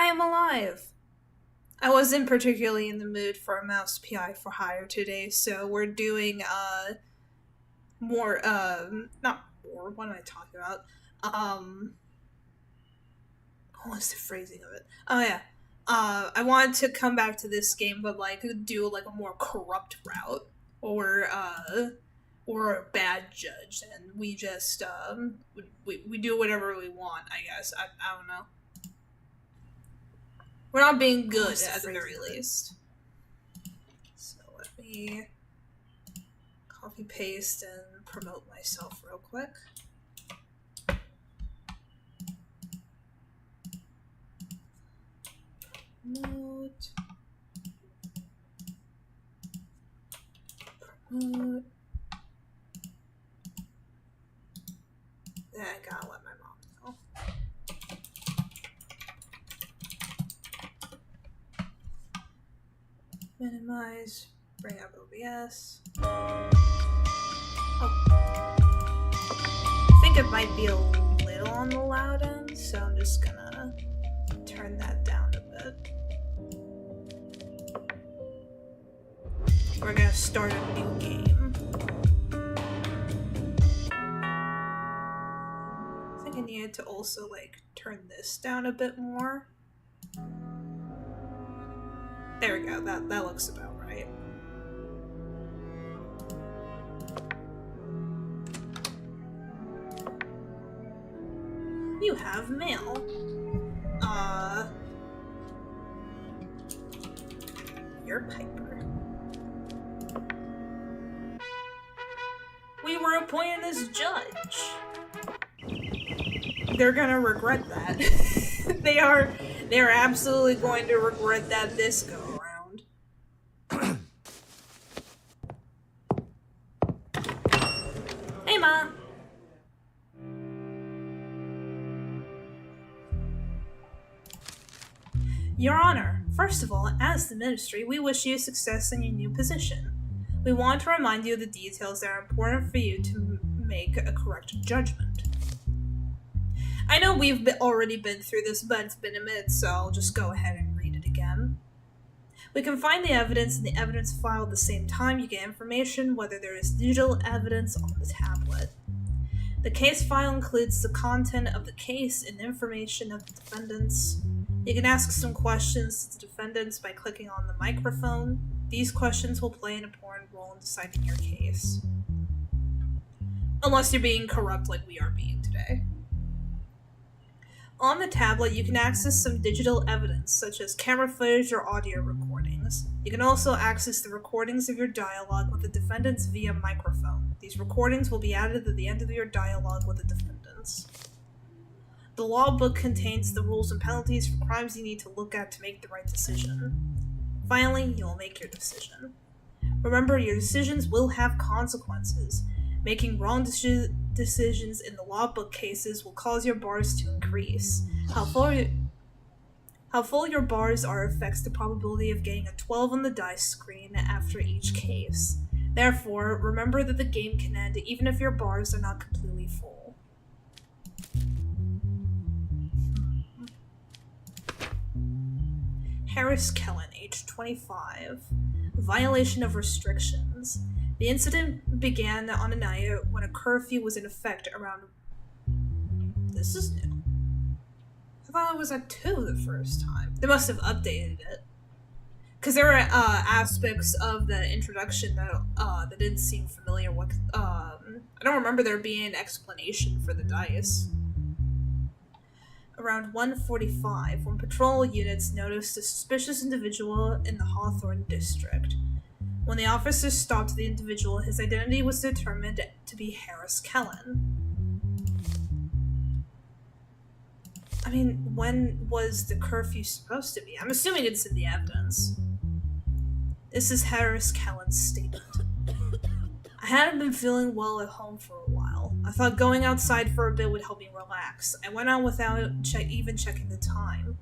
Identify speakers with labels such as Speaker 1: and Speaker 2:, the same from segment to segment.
Speaker 1: I am alive! I wasn't particularly in the mood for a mouse PI for hire today, so we're doing, not more, what am I talking about? What was the phrasing of it? Oh yeah. I wanted to come back to this game, but, like, do, like, a more corrupt route, or a bad judge, and we just, we do whatever we want, I guess. I don't know. We're not being good, at the very least. So let me copy paste and promote myself real quick. Promote. Yeah, I gotta let my mom know. Minimize, bring up OBS. Oh. I think it might be a little on the loud end, so I'm just gonna turn that down a bit. We're gonna start a new game. I think I needed to also, like, turn this down a bit more. There we go, that looks about right. You have mail. You're Piper. We were appointed as judge. They're gonna regret that. They're absolutely going to regret that this go around. Hey, Mom. Your Honor, first of all, as the Ministry, we wish you success in your new position. We want to remind you of the details that are important for you to make a correct judgment. I know we've already been through this, but it's been a minute, so I'll just go ahead and read it again. We can find the evidence in the evidence file at the same time you get information, whether there is digital evidence on the tablet. The case file includes the content of the case and information of the defendants. You can ask some questions to the defendants by clicking on the microphone. These questions will play an important role in deciding your case. Unless you're being corrupt like we are being today. On the tablet, you can access some digital evidence, such as camera footage or audio recordings. You can also access the recordings of your dialogue with the defendants via microphone. These recordings will be added at the end of your dialogue with the defendants. The law book contains the rules and penalties for crimes you need to look at to make the right decision. Finally, you will make your decision. Remember, your decisions will have consequences. Making wrong decisions in the law book cases will cause your bars to increase. How full your bars are affects the probability of getting a 12 on the dice screen after each case. Therefore, remember that the game can end even if your bars are not completely full. Harris Kellen, age 25. Violation of restrictions. The incident began on a night when a curfew was in effect around... This is new. I thought it was at 2 the first time. They must have updated it. Because there were aspects of the introduction that didn't seem familiar with... I don't remember there being an explanation for the dice. Around 1:45, when patrol units noticed a suspicious individual in the Hawthorne district. When the officers stopped the individual, his identity was determined to be Harris Kellen. I mean, when was the curfew supposed to be? I'm assuming it's in the evidence. This is Harris Kellen's statement. I hadn't been feeling well at home for a while. I thought going outside for a bit would help me relax. I went out without even checking the time.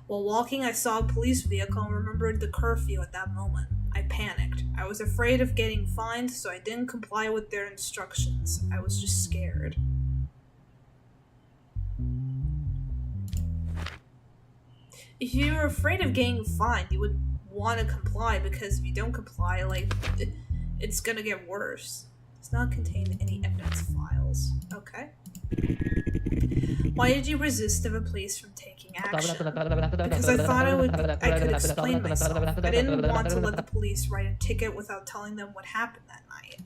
Speaker 1: While walking, I saw a police vehicle and remembered the curfew at that moment. I panicked. I was afraid of getting fined, so I didn't comply with their instructions. I was just scared. If you were afraid of getting fined, you would want to comply, because if you don't comply, like, it's gonna get worse. Does not contain any evidence files. Okay. Why did you resist the police from taking action? Because I thought I could explain myself. I didn't want to let the police write a ticket without telling them what happened that night.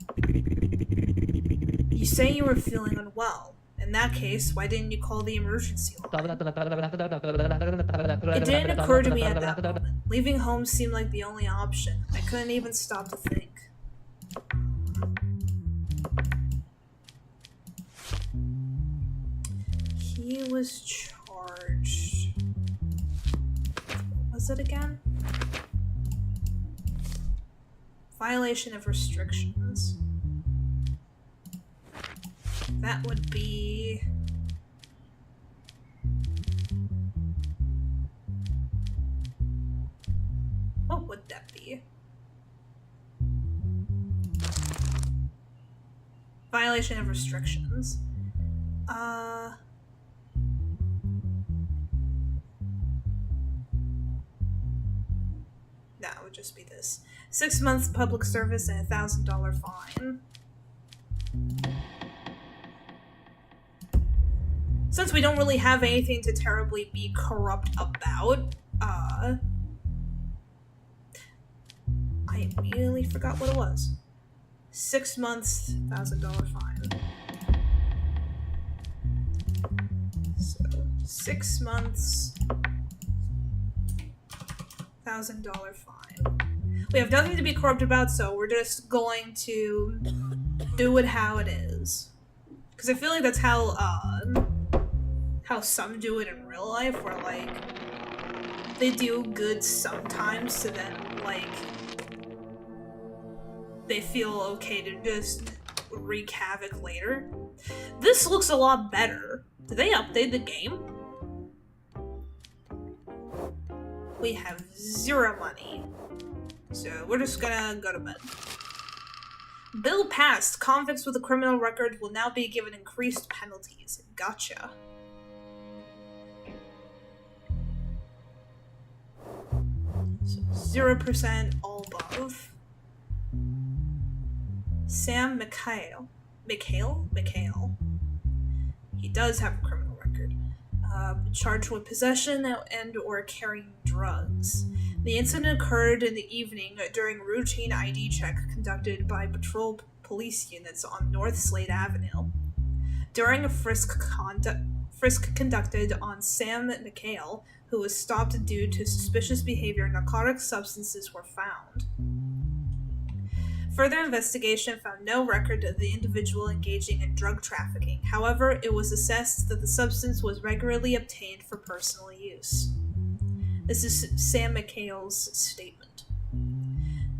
Speaker 1: You say you were feeling unwell. In that case, why didn't you call the emergency line? It didn't occur to me at that moment. Leaving home seemed like the only option. I couldn't even stop to think. He was charged. What was it again? Violation of restrictions. That would be... What would that be? Violation of restrictions. That would just be this. 6 months public service and $1,000 fine. Since we don't really have anything to terribly be corrupt about, I immediately forgot what it was. 6 months, $1,000 fine. So, 6 months, $1,000 fine. We have nothing to be corrupt about, so we're just going to do it how it is. Because I feel like that's how some do it in real life, where, like, they do good sometimes, so then, like, they feel okay to just wreak havoc later. This looks a lot better. Did they update the game? We have 0 money. So we're just gonna go to bed. Bill passed. Convicts with a criminal record will now be given increased penalties. Gotcha. So 0% all above. Sam McHale. He does have a criminal record. Charged with possession and or carrying drugs. The incident occurred in the evening during routine ID check conducted by patrol police units on North Slade Avenue. During a frisk conducted on Sam McHale, who was stopped due to suspicious behavior, narcotic substances were found. Further investigation found no record of the individual engaging in drug trafficking. However, it was assessed that the substance was regularly obtained for personal use. This is Sam McHale's statement.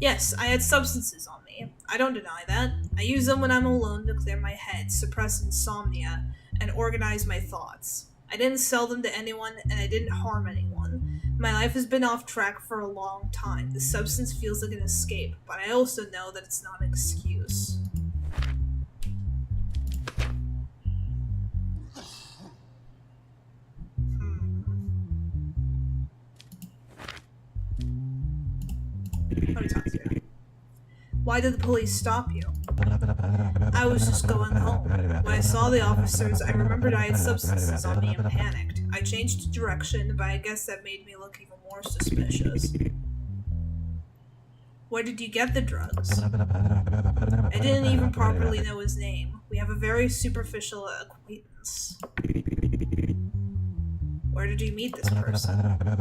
Speaker 1: Yes, I had substances on me. I don't deny that. I use them when I'm alone to clear my head, suppress insomnia, and organize my thoughts. I didn't sell them to anyone, and I didn't harm anyone. My life has been off track for a long time. The substance feels like an escape, but I also know that it's not an excuse. Let me talk to you. Why did the police stop you? I was just going home. When I saw the officers, I remembered I had substances on me and panicked. I changed direction, but I guess that made me look even more suspicious. Where did you get the drugs? I didn't even properly know his name. We have a very superficial acquaintance. Where did you meet this person?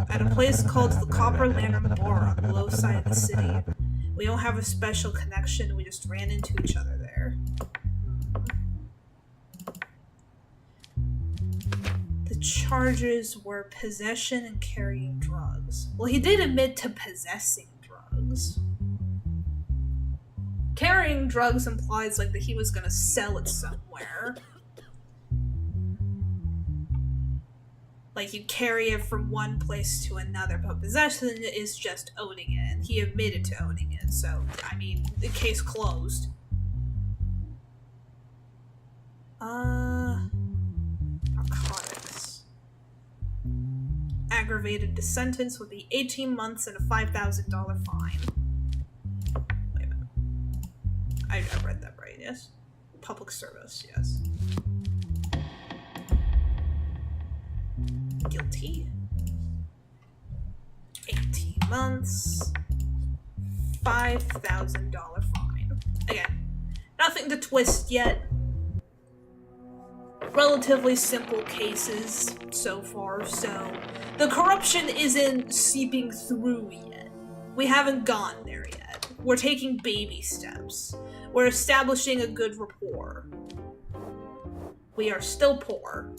Speaker 1: At a place called the Copper Lantern Bar on the low side of the city. We don't have a special connection, we just ran into each other there. The charges were possession and carrying drugs. Well, he did admit to possessing drugs. Carrying drugs implies like that he was gonna sell it somewhere. Like, you carry it from one place to another, but possession is just owning it, and he admitted to owning it, so, I mean, the case closed. Narcotics. aggravated sentence would be 18 months and a $5,000 fine. Wait a minute. I read that right, yes? Public service, yes. Guilty. 18 months. $5,000 fine. Again, nothing to twist yet. Relatively simple cases so far, so the corruption isn't seeping through yet. We haven't gotten there yet. We're taking baby steps. We're establishing a good rapport. We are still poor.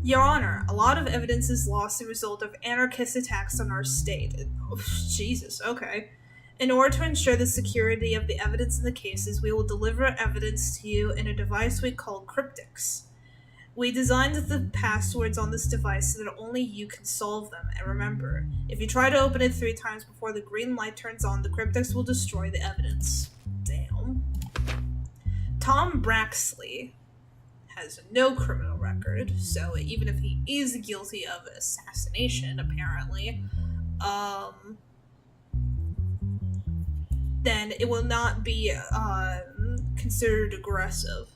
Speaker 1: Your Honor, a lot of evidence is lost as a result of anarchist attacks on our state. Oh, Jesus, okay. In order to ensure the security of the evidence in the cases, we will deliver evidence to you in a device we call cryptics. We designed the passwords on this device so that only you can solve them, and remember, if you try to open it 3 times before the green light turns on, the cryptics will destroy the evidence. Damn. Tom Braxley has no criminal record, so even if he is guilty of assassination, apparently, then it will not be considered aggressive.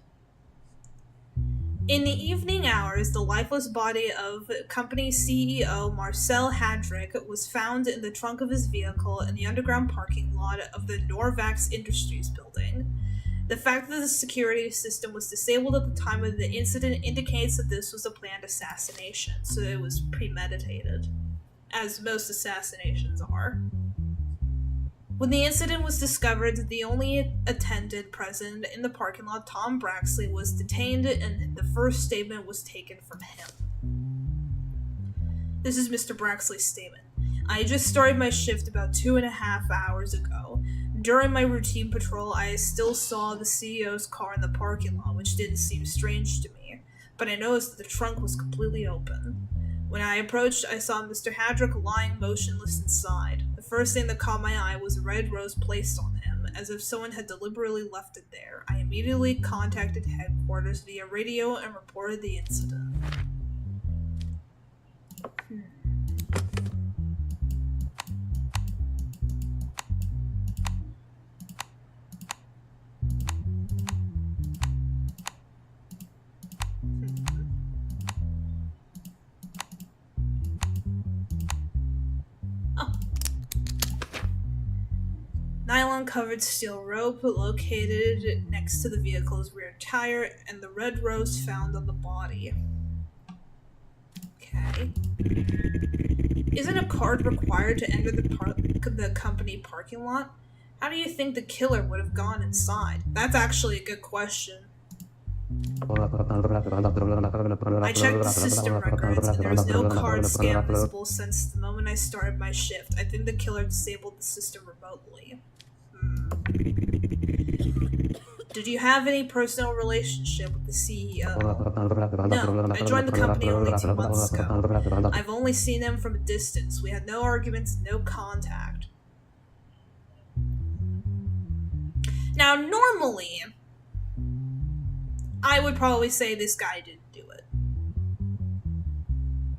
Speaker 1: In the evening hours, the lifeless body of company CEO Marcel Hadrick was found in the trunk of his vehicle in the underground parking lot of the Norvax Industries building. The fact that the security system was disabled at the time of the incident indicates that this was a planned assassination, so it was premeditated, as most assassinations are. When the incident was discovered, the only attendant present in the parking lot, Tom Braxley, was detained and the first statement was taken from him. This is Mr. Braxley's statement. I just started my shift about 2.5 hours ago. During my routine patrol, I still saw the CEO's car in the parking lot, which didn't seem strange to me, but I noticed that the trunk was completely open. When I approached, I saw Mr. Hadrick lying motionless inside. The first thing that caught my eye was a red rose placed on him, as if someone had deliberately left it there. I immediately contacted headquarters via radio and reported the incident. Nylon-covered steel rope located next to the vehicle's rear tire, and the red rose found on the body. Okay. Isn't a card required to enter the company parking lot? How do you think the killer would have gone inside? That's actually a good question. I checked the system records, and there's no card scan visible since the moment I started my shift. I think the killer disabled the system remotely. Did you have any personal relationship with the CEO? No, I joined the company only 2 months ago. I've only seen him from a distance. We had no arguments, no contact. Now, normally, I would probably say this guy didn't do it.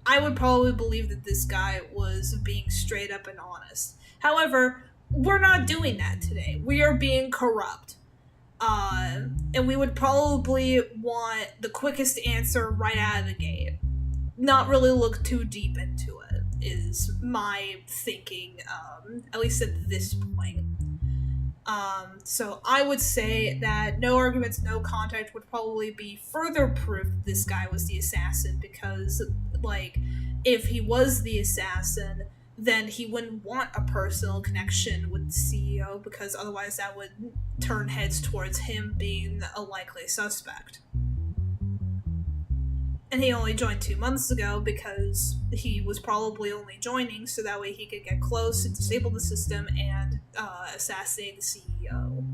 Speaker 1: I would probably believe that this guy was being straight up and honest. However, we're not doing that today. We are being corrupt. And we would probably want the quickest answer right out of the gate. Not really look too deep into it, is my thinking, at least at this point. So I would say that no arguments, no contact would probably be further proof that this guy was the assassin, because, like, if he was the assassin, then he wouldn't want a personal connection with the CEO, because otherwise that would turn heads towards him being a likely suspect. And he only joined 2 months ago because he was probably only joining so that way he could get close and disable the system and assassinate the CEO.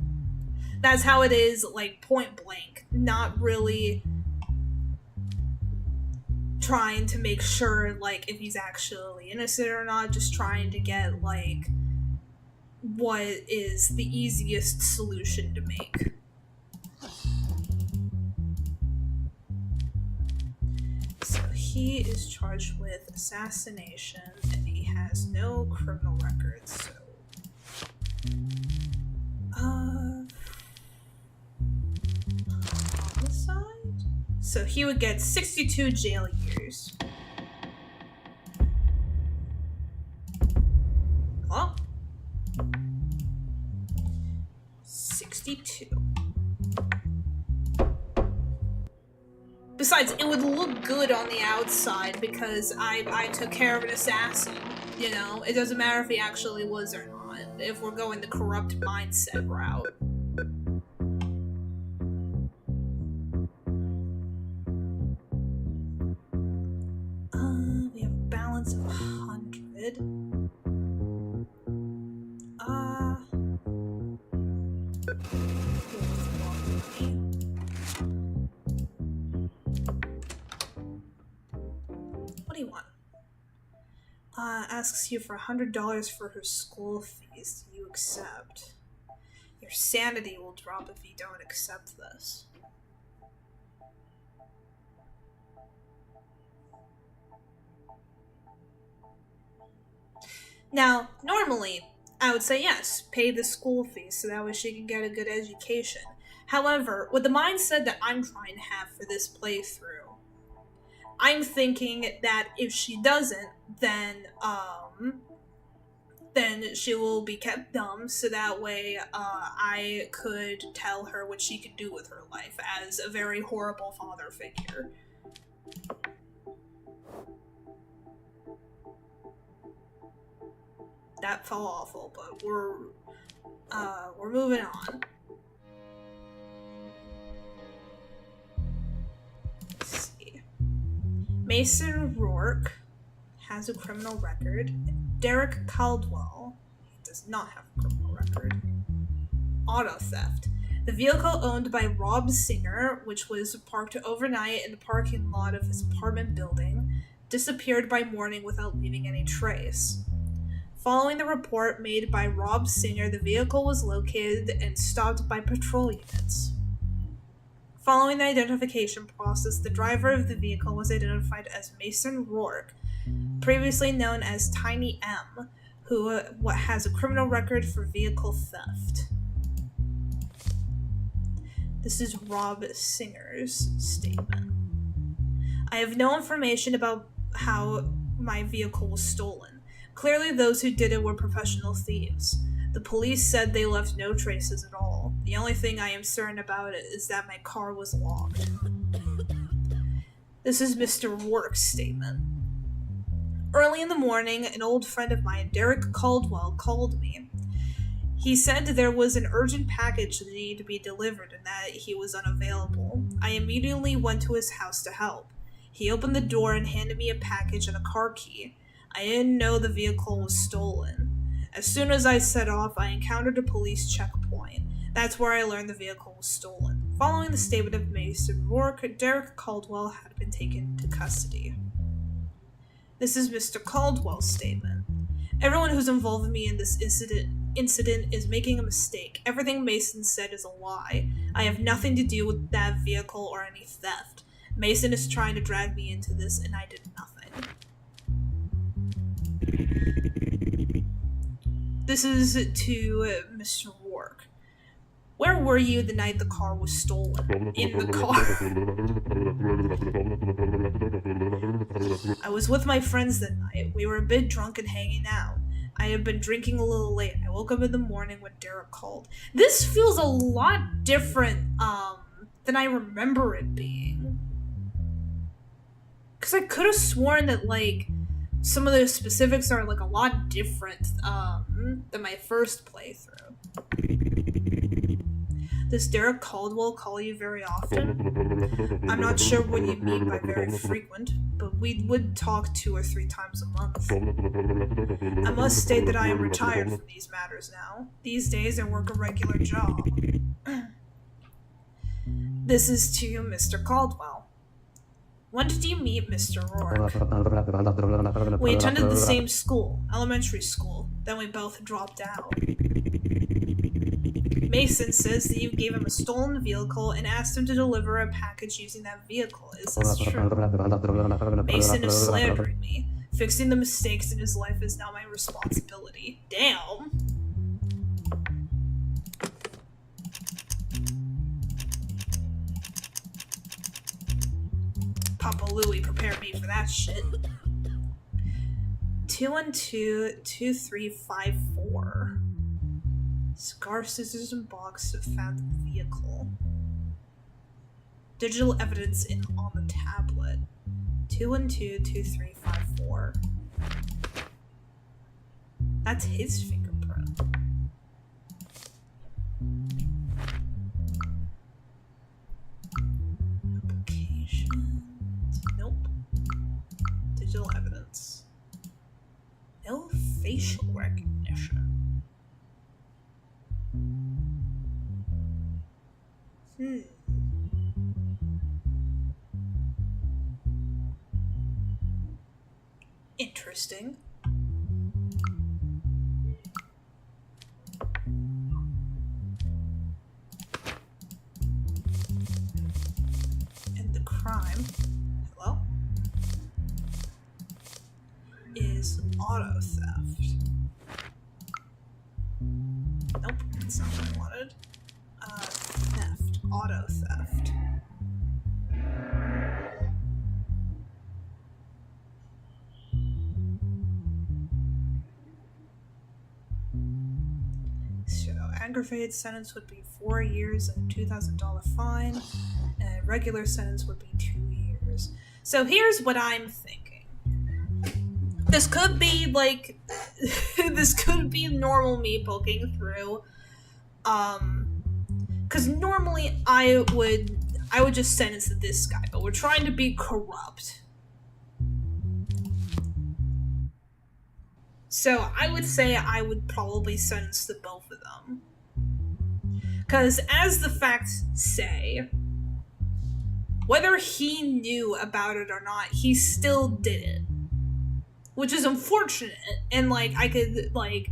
Speaker 1: That's how it is, like, point blank. Not really trying to make sure, like, if he's actually innocent or not, just trying to get, like, what is the easiest solution to make. So he is charged with assassination, and he has no criminal records, so... Homicide? So he would get 62 jail years. Hello? 62. Besides, it would look good on the outside because I took care of an assassin. You know, it doesn't matter if he actually was or not, if we're going the corrupt mindset route. We have a balance of 100. What do you want? Asks you for $100 for her school fees. Do you accept? Your sanity will drop if you don't accept this. Now, normally, I would say yes, pay the school fees so that way she can get a good education. However, with the mindset that I'm trying to have for this playthrough, I'm thinking that if she doesn't, then she will be kept dumb, so that way, I could tell her what she could do with her life as a very horrible father figure. That felt awful, but we're moving on. Let's see. Mason Rourke has a criminal record. Derek Caldwell, he does not have a criminal record. Auto theft. The vehicle owned by Rob Singer, which was parked overnight in the parking lot of his apartment building, disappeared by morning without leaving any trace. Following the report made by Rob Singer, the vehicle was located and stopped by patrol units. Following the identification process, the driver of the vehicle was identified as Mason Rourke, previously known as Tiny M, who has a criminal record for vehicle theft. This is Rob Singer's statement. I have no information about how my vehicle was stolen. Clearly, those who did it were professional thieves. The police said they left no traces at all. The only thing I am certain about it is that my car was locked. This is Mr. Rourke's statement. Early in the morning, an old friend of mine, Derek Caldwell, called me. He said there was an urgent package that needed to be delivered and that he was unavailable. I immediately went to his house to help. He opened the door and handed me a package and a car key. I didn't know the vehicle was stolen. As soon as I set off, I encountered a police checkpoint. That's where I learned the vehicle was stolen. Following the statement of Mason Rourke, Derek Caldwell had been taken to custody. This is Mr. Caldwell's statement. Everyone who's involved with me in this incident is making a mistake. Everything Mason said is a lie. I have nothing to do with that vehicle or any theft. Mason is trying to drag me into this, and I did nothing. This is to Mr. Rourke. Where were you the night the car was stolen? In the car. I was with my friends that night. We were a bit drunk and hanging out. I had been drinking a little late. I woke up in the morning when Derek called. This feels a lot different than I remember it being. Because I could have sworn that, like, some of the specifics are, like, a lot different than my first playthrough. Does Derek Caldwell call you very often? I'm not sure what you mean by very frequent, but we would talk 2 or 3 times a month. I must state that I am retired from these matters now. These days I work a regular job. This is to Mr. Caldwell. When did you meet Mr. Rourke? We attended the same school, elementary school. Then we both dropped out. Mason says that you gave him a stolen vehicle and asked him to deliver a package using that vehicle. Is this true? Mason is slandering me. Fixing the mistakes in his life is now my responsibility. Damn. Papa Louie prepared me for that shit. 212-2354. Cigar, scissors, and box found in the vehicle. Digital evidence on the tablet. 212-2354. That's his fingerprint. Application. Nope. Digital evidence. No facial recognition. Interesting. And the crime, hello, is auto theft. Nope, that's not what I wanted. Theft, auto theft. So, aggravated sentence would be 4 years and a $2,000 fine, and a regular sentence would be 2 years. So here's what I'm thinking. This could be like, this could be normal me poking through, because normally I would just sentence this guy, but we're trying to be corrupt. So I would say I would probably sentence the both of them. Because as the facts say, whether he knew about it or not, he still did it. Which is unfortunate, and like I could like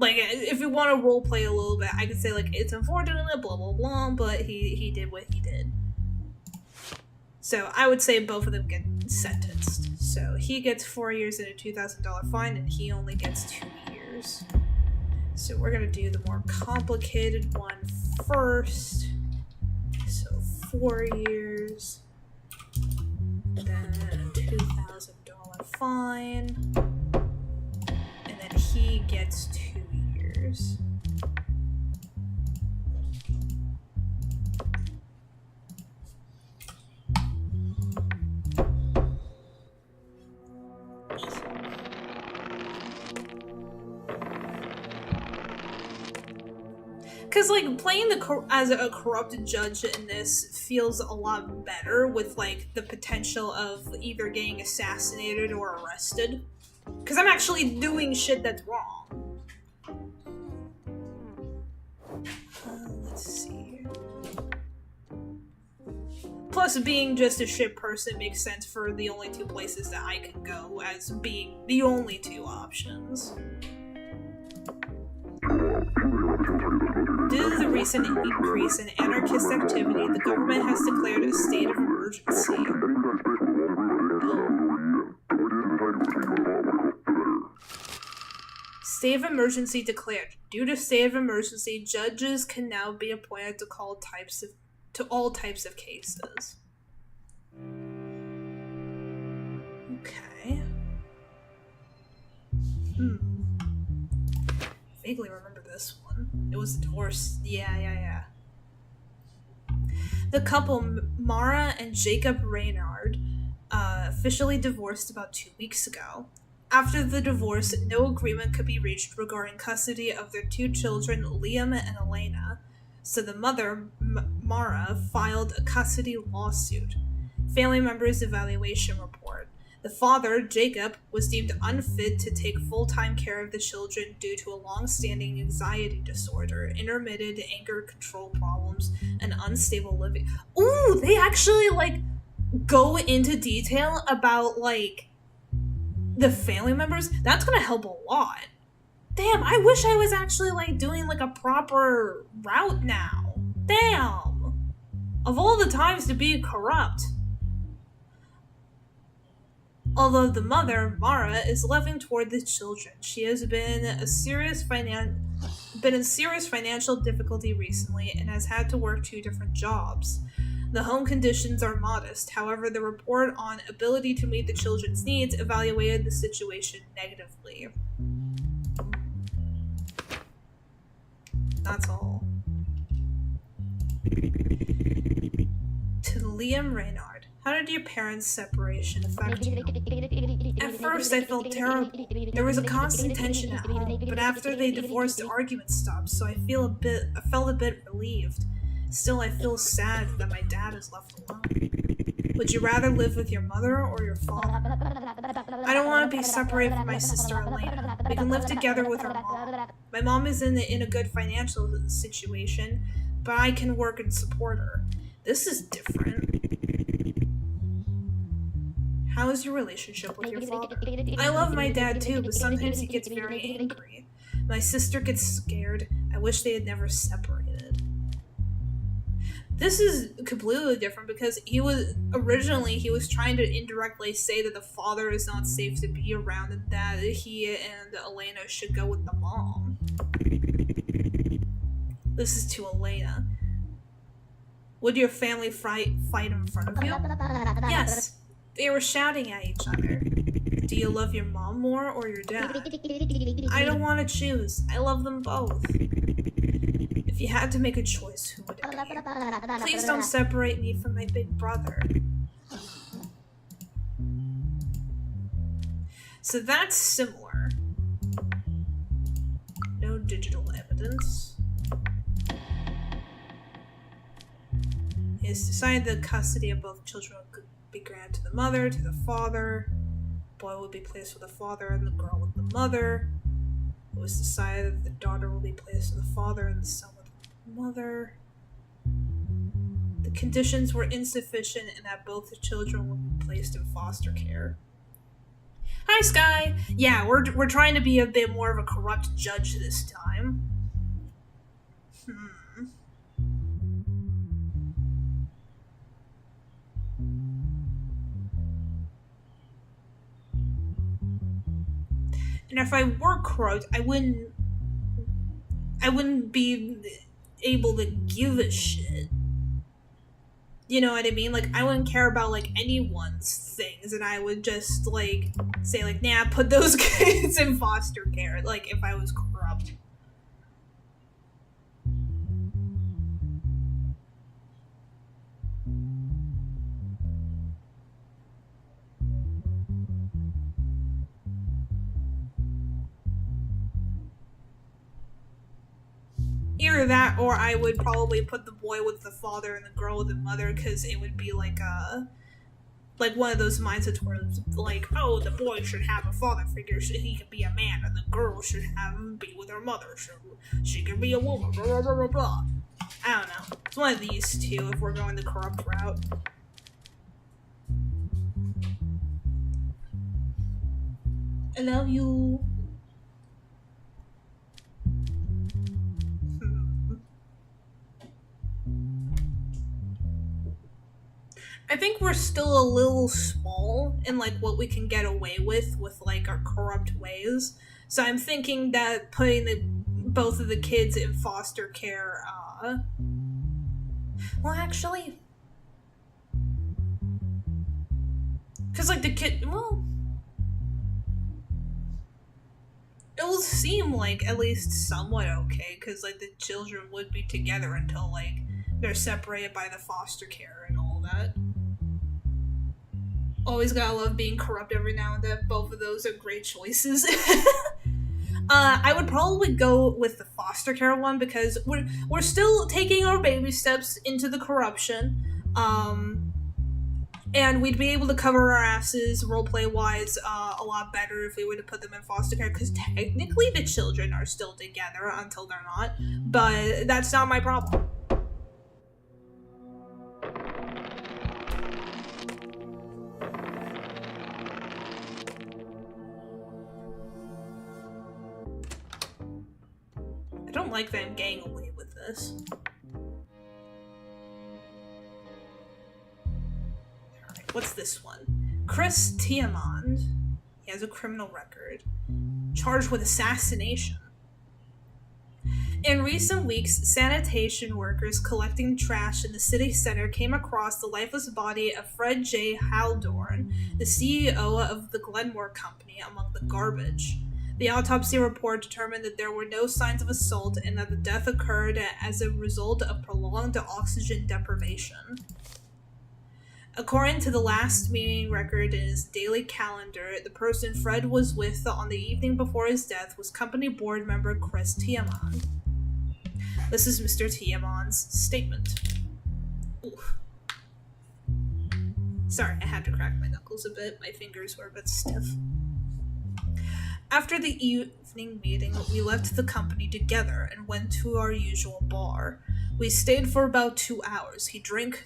Speaker 1: if you want to roleplay a little bit, I could say like it's unfortunate, blah blah blah, but he did what he did. So I would say both of them get sentenced. So he gets 4 years and a $2,000 fine, and he only gets 2 years. So we're gonna do the more complicated one first. So 4 years, then a $2,000 fine, and then he gets 2 years. Because, like, playing as a corrupted judge in this feels a lot better with, like, the potential of either getting assassinated or arrested. Because I'm actually doing shit that's wrong. Let's see. Plus, being just a shit person makes sense for the only 2 places that I can go as being the only 2 options. Due to the recent increase in anarchist activity, the government has declared a state of emergency. State of emergency declared. Due to state of emergency, judges can now be appointed to all types of cases. Okay. Vaguely remember this one. It was a divorce. Yeah. The couple, Mara and Jacob Reynard, officially divorced about 2 weeks ago. After the divorce, no agreement could be reached regarding custody of their 2 children, Liam and Elena, so the mother, Mara, filed a custody lawsuit. Family members' evaluation report. The father, Jacob, was deemed unfit to take full-time care of the children due to a long-standing anxiety disorder, intermittent anger control problems, and unstable living. Ooh, they actually, like, go into detail about, like, the family members. That's gonna help a lot. Damn, I wish I was actually, like, doing, like, a proper route now. Damn! Of all the times to be corrupt. Although the mother, Mara, is loving toward the children, she has been in serious financial difficulty recently and has had to work 2 different jobs. The home conditions are modest, however, the report on ability to meet the children's needs evaluated the situation negatively. That's all. To Liam Reynard. How did your parents' separation affect you? At first, I felt terrible. There was a constant tension at home, but after they divorced, the arguments stopped, so I felt a bit relieved. Still, I feel sad that my dad is left alone. Would you rather live with your mother or your father? I don't want to be separated from my sister Elena. We can live together with our mom. My mom is in a good financial situation, but I can work and support her. This is different. How is your relationship with your father? I love my dad too, but sometimes he gets very angry. My sister gets scared. I wish they had never separated. This is completely different because he was trying to indirectly say that the father is not safe to be around and that he and Elena should go with the mom. This is to Elena. Would your family fight in front of you? Yes. They were shouting at each other. Do you love your mom more or your dad? I don't want to choose. I love them both. If you had to make a choice, who would it be? Please don't separate me from my big brother. So that's similar. No digital evidence. It is decided that custody of both children could be granted to the mother, to the father. The boy would be placed with the father and the girl with the mother. It was decided that the daughter will be placed with the father and the son with the mother. The conditions were insufficient and that both the children would be placed in foster care. Hi, Sky! Yeah, we're trying to be a bit more of a corrupt judge this time. And if I were corrupt, I wouldn't be able to give a shit. You know what I mean? Like, I wouldn't care about, like, anyone's things, and I would just, like, say, like, nah, put those kids in foster care, like, if I was corrupt. Either that, or I would probably put the boy with the father and the girl with the mother, because it would be like one of those mindsets where it's like, oh, the boy should have a father figure so he can be a man, and the girl should be with her mother so she can be a woman, blah, blah, blah, blah, blah. I don't know. It's one of these two if we're going the corrupt route. I love you. I think we're still a little small in, like, what we can get away with, like, our corrupt ways. So I'm thinking that putting both of the kids in foster care, well, actually... Because, like, the kid... Well... It will seem, like, at least somewhat okay, because, like, the children would be together until, like, they're separated by the foster care and all that. Always gotta love being corrupt every now and then. Both of those are great choices. I would probably go with the foster care one because we're still taking our baby steps into the corruption. And we'd be able to cover our asses roleplay-wise a lot better if we were to put them in foster care, because technically the children are still together until they're not, but that's not my problem. don't like that I'm getting away with this. Alright, what's this one? Chris Tiamond. He has a criminal record. Charged with assassination. In recent weeks, sanitation workers collecting trash in the city center came across the lifeless body of Fred J. Haldorn, the CEO of the Glenmore Company, among the garbage. The autopsy report determined that there were no signs of assault and that the death occurred as a result of prolonged oxygen deprivation. According to the last meeting record in his daily calendar, the person Fred was with on the evening before his death was company board member Chris Tiamond. This is Mr. Tiamond's statement. Oof. Sorry, I had to crack my knuckles a bit. My fingers were a bit stiff. After the evening meeting, we left the company together and went to our usual bar. We stayed for about 2 hours. He drank,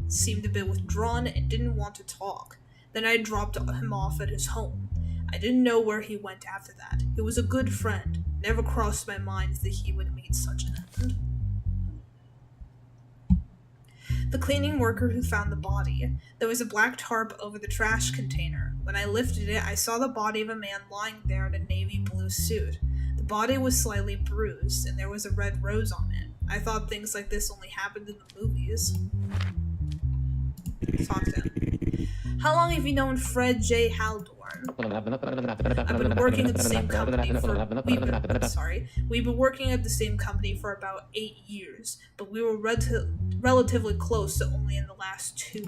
Speaker 1: seemed a bit withdrawn, and didn't want to talk. Then I dropped him off at his home. I didn't know where he went after that. He was a good friend. Never crossed my mind that he would meet such an end. The cleaning worker who found the body. There was a black tarp over the trash container. When I lifted it, I saw the body of a man lying there in a navy blue suit. The body was slightly bruised, and there was a red rose on it. I thought things like this only happened in the movies. Talk to him. How long have you known Fred J. Haldorn? I've been working at the same company we've been working at the same company for about 8 years, but we were relatively close only in the last 2.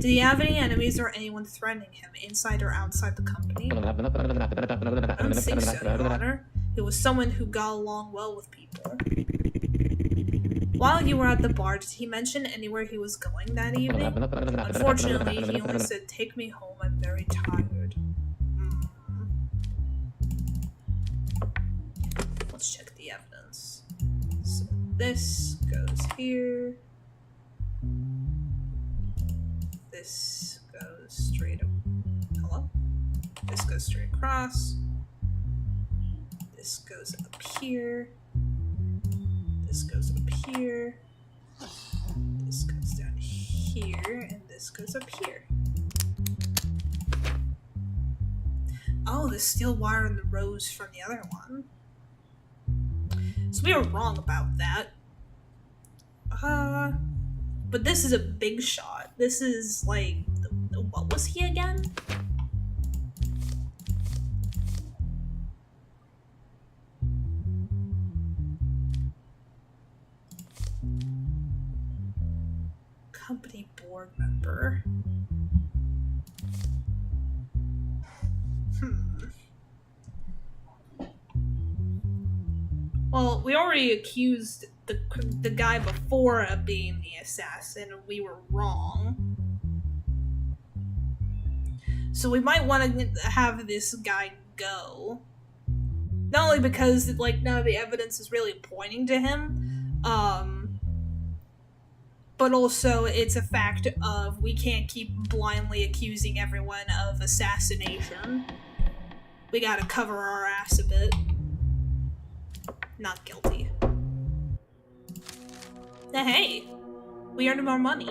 Speaker 1: Did he have any enemies or anyone threatening him, inside or outside the company? I don't think so, Your Honor. He was someone who got along well with people. While you were at the bar, did he mention anywhere he was going that evening? Unfortunately, he only said, "Take me home, I'm very tired." Let's check the evidence. So this goes here. This goes straight up. Hello? This goes straight across. This goes up here. This goes up here. This goes down here, and this goes up here. Oh, the steel wire and the rose from the other one. So we were wrong about that. But this is a big shot. This is like, what was he again? Company board member. Well, we already accused the guy before of being the assassin, and we were wrong. So we might want to have this guy go. Not only because, like, none of the evidence is really pointing to him, but also it's a fact of we can't keep blindly accusing everyone of assassination. We gotta cover our ass a bit. Not guilty. Hey, we earned more money.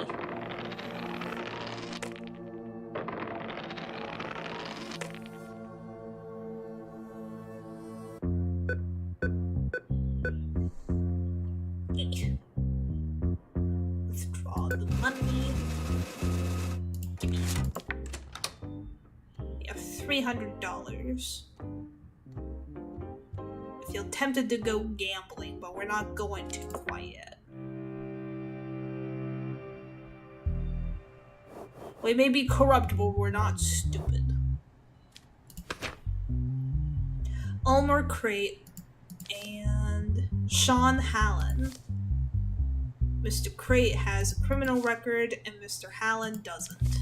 Speaker 1: Withdraw the money. Give me. We have $300. I feel tempted to go gambling, but we're not going to quite yet. We may be corrupt, but we're not stupid. Ulmer Crate and Sean Hallen. Mr. Crate has a criminal record and Mr. Hallen doesn't.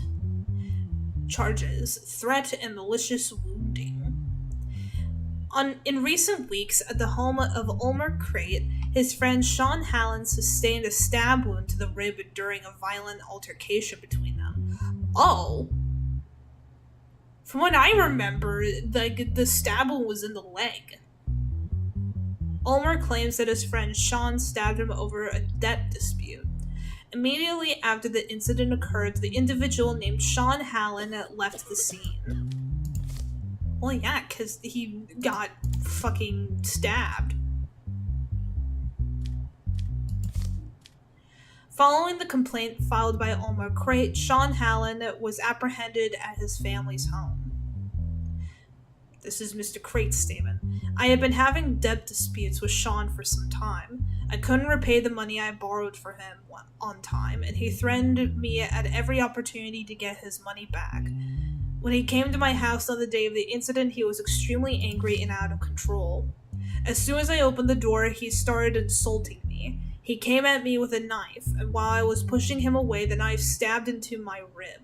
Speaker 1: Charges: threat and malicious wounding. In recent weeks, at the home of Ulmer Crate, his friend Sean Hallen sustained a stab wound to the rib during a violent altercation between them. Oh. From what I remember, the stab wound was in the leg. Ulmer claims that his friend Sean stabbed him over a debt dispute. Immediately after the incident occurred, the individual named Sean Hallen left the scene. Well, yeah, because he got fucking stabbed. Following the complaint filed by Ulmer Crate, Sean Hallen was apprehended at his family's home. This is Mr. Crate's statement. I had been having debt disputes with Sean for some time. I couldn't repay the money I borrowed for him on time, and he threatened me at every opportunity to get his money back. When he came to my house on the day of the incident, he was extremely angry and out of control. As soon as I opened the door, he started insulting me. He came at me with a knife, and while I was pushing him away, the knife stabbed into my rib.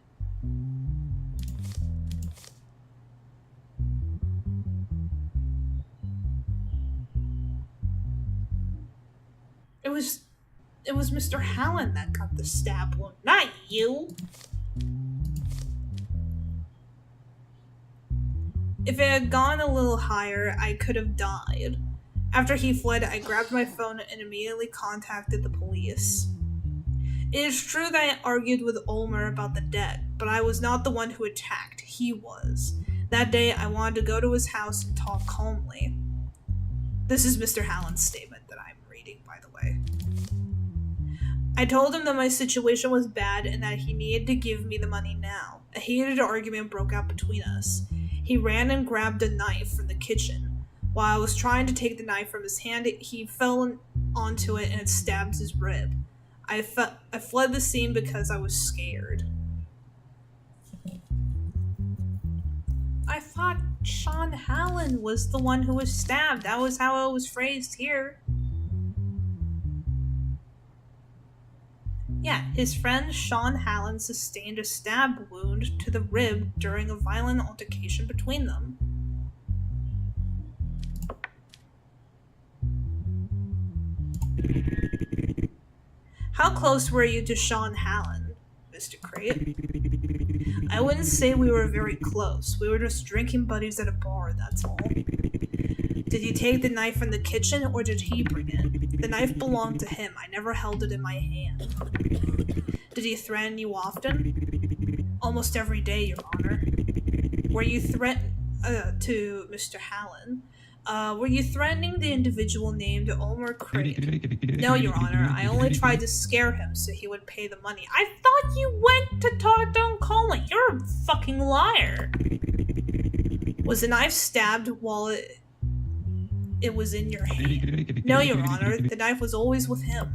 Speaker 1: It was Mr. Hallen that got the stab wound, not you. If it had gone a little higher, I could have died. After he fled, I grabbed my phone and immediately contacted the police. It is true that I argued with Ulmer about the debt, but I was not the one who attacked. He was. That day, I wanted to go to his house and talk calmly. This is Mr. Hallen's statement that I'm reading, by the way. I told him that my situation was bad and that he needed to give me the money now. A heated argument broke out between us. He ran and grabbed a knife from the kitchen. While I was trying to take the knife from his hand, he fell onto it and it stabbed his rib. I fled the scene because I was scared. I thought Sean Hallen was the one who was stabbed. That was how it was phrased here. Yeah, his friend Sean Hallen sustained a stab wound to the rib during a violent altercation between them. How close were you to Sean Hallen, Mr. Crate? I wouldn't say we were very close. We were just drinking buddies at a bar, that's all. Did you take the knife from the kitchen, or did he bring it? The knife belonged to him. I never held it in my hand. Did he threaten you often? Almost every day, Your Honor. Were you to Mr. Hallen? Were you threatening the individual named Ulmer Crate? No, Your Honor. I only tried to scare him so he would pay the money. I thought you went to talk to Uncle Colin. You're a fucking liar. Was the knife stabbed while it was in your hand? No, Your Honor. The knife was always with him.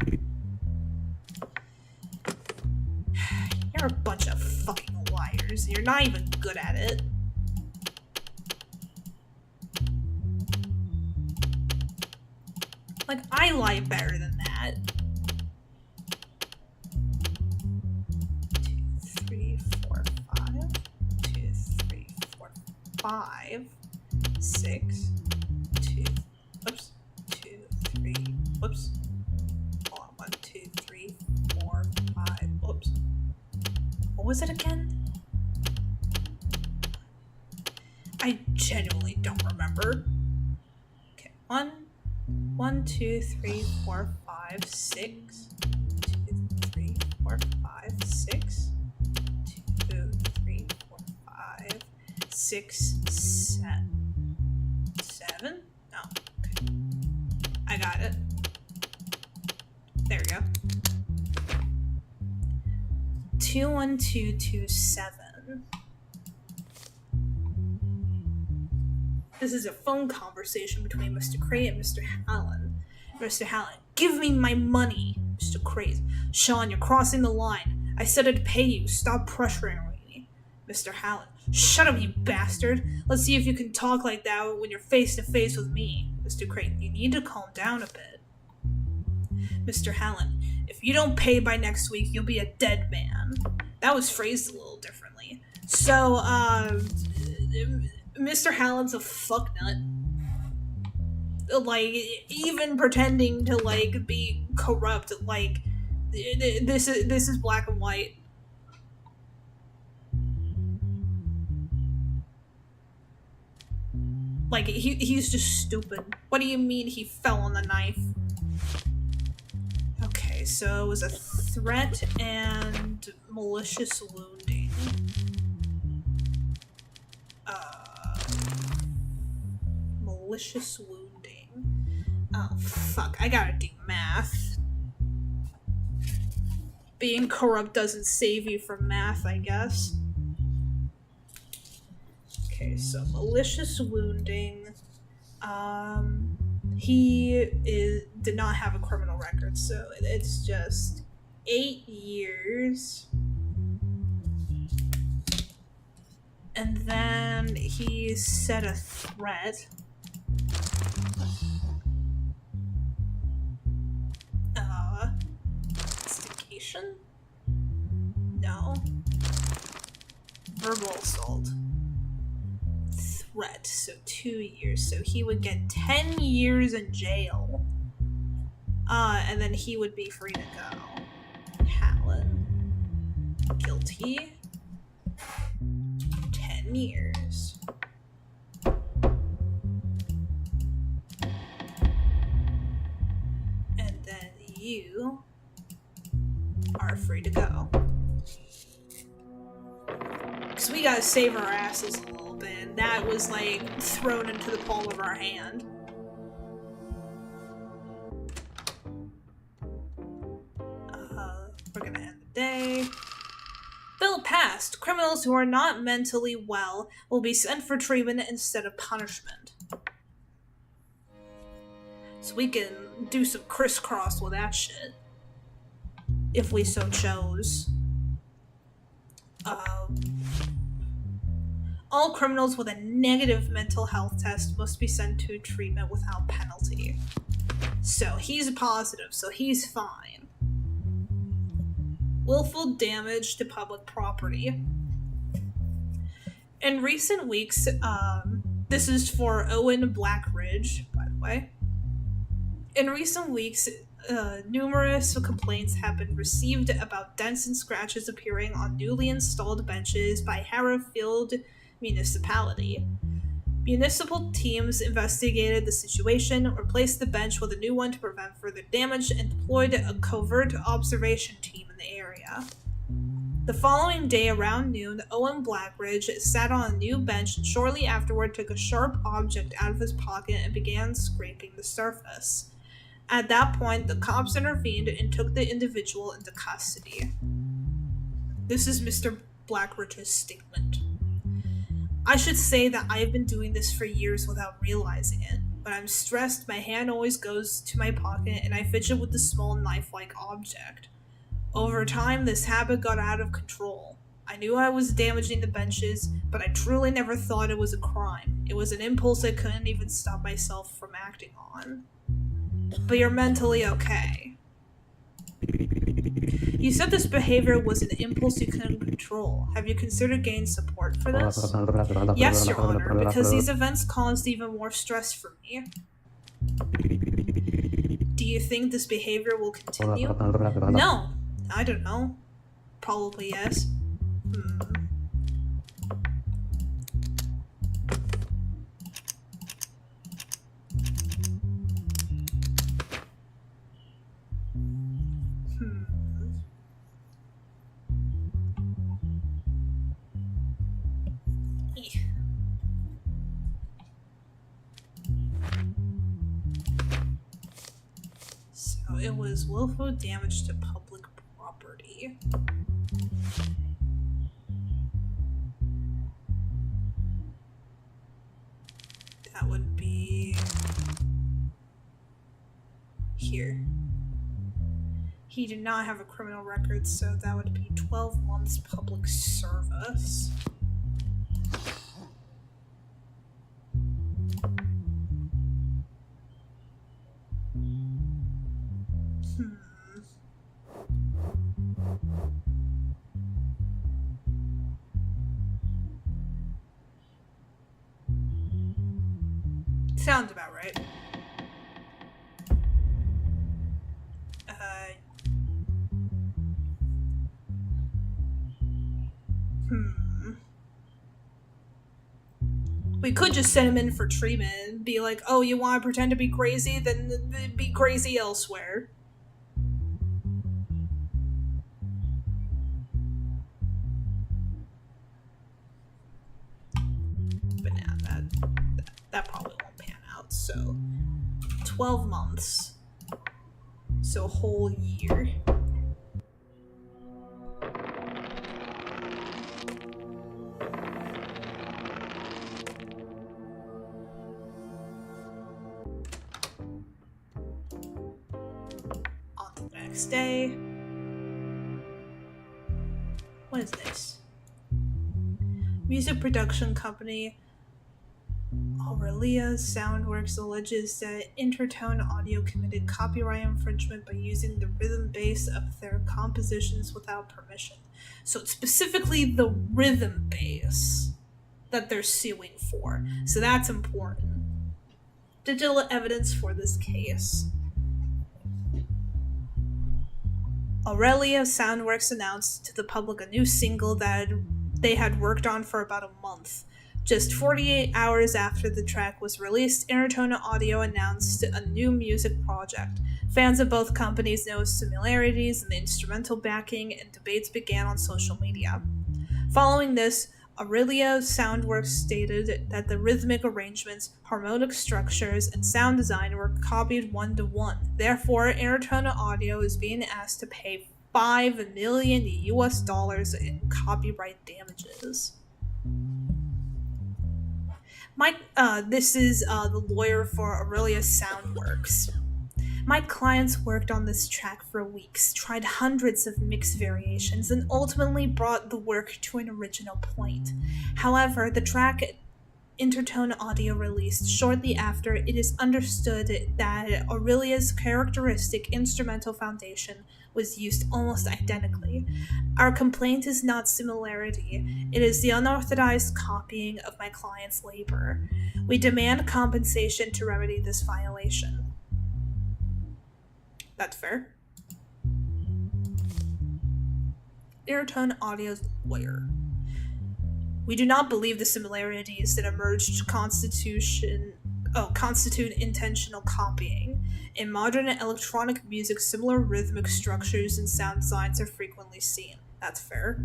Speaker 1: You're a bunch of fucking liars. You're not even good at it. Like, I lie better than that. 2, 3, 4, 5. 2, 3, 4, 5. 6. 2. Whoops. 2, 3. Whoops. Hold on. 1, 2, 3, 4, 5. Whoops. What was it again? I genuinely don't remember. Okay. 1, 2, 3, 4, 5, 6. 2, 3, 4, 5, 6. 2, 3, 4, 5, 6, 7. No. Okay. I got it. There we go. 21227. This is a phone conversation between Mr. Crate and Mr. Hallen. Mr. Hallen, give me my money. Mr. Crate, Sean, you're crossing the line. I said I'd pay you. Stop pressuring me. Mr. Hallen, shut up, you bastard. Let's see if you can talk like that when you're face to face with me. Mr. Crate, you need to calm down a bit. Mr. Hallen, if you don't pay by next week, you'll be a dead man. That was phrased a little differently. So, Mr. Hallen's a fucknut. Like, even pretending to, like, be corrupt, like, this is black and white. Like, he's just stupid. What do you mean he fell on the knife? Okay, so it was a threat and malicious wounding. Malicious wounding. Oh, fuck. I gotta do math. Being corrupt doesn't save you from math, I guess. Okay, so malicious wounding. He did not have a criminal record, so it's just 8 years. And then he set a threat. Instigation? No. Verbal assault. Threat, so 2 years. So he would get 10 years in jail. And then he would be free to go. Hallen. Guilty. 10 years. And then you are free to go. Because we gotta save our asses a little bit, and that was like thrown into the palm of our hand. We're gonna end the day. Bill passed. Criminals who are not mentally well will be sent for treatment instead of punishment. So we can do some crisscross with that shit. If we so chose. All criminals with a negative mental health test must be sent to treatment without penalty. So he's positive, so he's fine. Willful damage to public property. In recent weeks, this is for Owen Blackridge, by the way. In recent weeks, numerous complaints have been received about dents and scratches appearing on newly installed benches by Harrowfield Municipality. Municipal teams investigated the situation, replaced the bench with a new one to prevent further damage, and deployed a covert observation team in the area. The following day around noon, Owen Blackridge sat on a new bench and shortly afterward took a sharp object out of his pocket and began scraping the surface. At that point, the cops intervened and took the individual into custody. This is Mr. Blackridge's statement. I should say that I have been doing this for years without realizing it. When I'm stressed, my hand always goes to my pocket and I fidget with the small knife-like object. Over time, this habit got out of control. I knew I was damaging the benches, but I truly never thought it was a crime. It was an impulse I couldn't even stop myself from acting on. But you're mentally okay. You said this behavior was an impulse you couldn't control. Have you considered getting support for this? Yes, Your Honor, because these events caused even more stress for me. Do you think this behavior will continue? No. I don't know. Probably yes. So it was willful damage to public property. That would be here. He did not have a criminal record, so that would be 12 months public service. Sounds about right. We could just send him in for treatment and be like, oh, you want to pretend to be crazy? Then be crazy elsewhere. But nah, that probably won't pan out. So 12 months. So a whole year. On to the next day. What is this? Music production company Aurelia Soundworks alleges that Intertone Audio committed copyright infringement by using the rhythm bass of their compositions without permission. So it's specifically the rhythm bass that they're suing for. So that's important. Digital evidence for this case. Aurelia Soundworks announced to the public a new single that they had worked on for about a month. Just 48 hours after the track was released, Intertone Audio announced a new music project. Fans of both companies noticed similarities in the instrumental backing, and debates began on social media. Following this, Aurelia Soundworks stated that the rhythmic arrangements, harmonic structures, and sound design were copied one-to-one. Therefore, Intertone Audio is being asked to pay $5 million in copyright damages. This is the lawyer for Aurelia Soundworks. My clients worked on this track for weeks, tried hundreds of mix variations, and ultimately brought the work to an original point. However, the track Intertone Audio released shortly after, it is understood that Aurelia's characteristic instrumental foundation was used almost identically. Our complaint is not similarity, it is the unauthorized copying of my client's labor. We demand compensation to remedy this violation. That's fair. Intertone Audio's lawyer. We do not believe the similarities that emerged constitute intentional copying. In modern electronic music, similar rhythmic structures and sound designs are frequently seen. That's fair.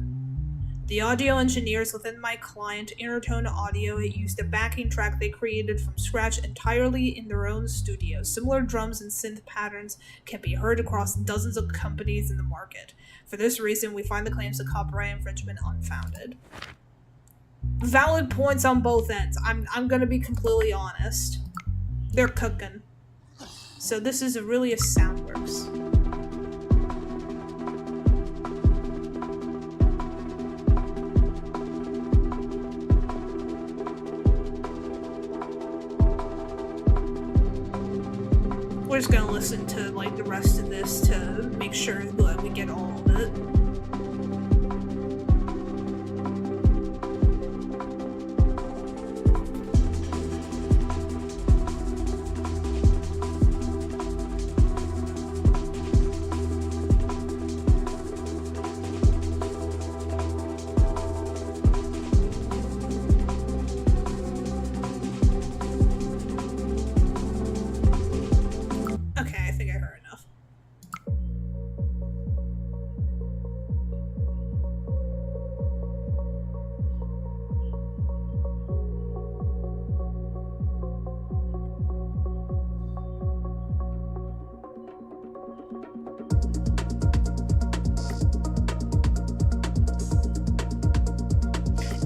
Speaker 1: The audio engineers within my client, Intertone Audio, used a backing track they created from scratch entirely in their own studio. Similar drums and synth patterns can be heard across dozens of companies in the market. For this reason, we find the claims of copyright infringement unfounded. Valid points on both ends. I'm gonna be completely honest. They're cooking. So this is Aurelia Soundworks. We're just gonna listen to like the rest of this to make sure that we get all of it.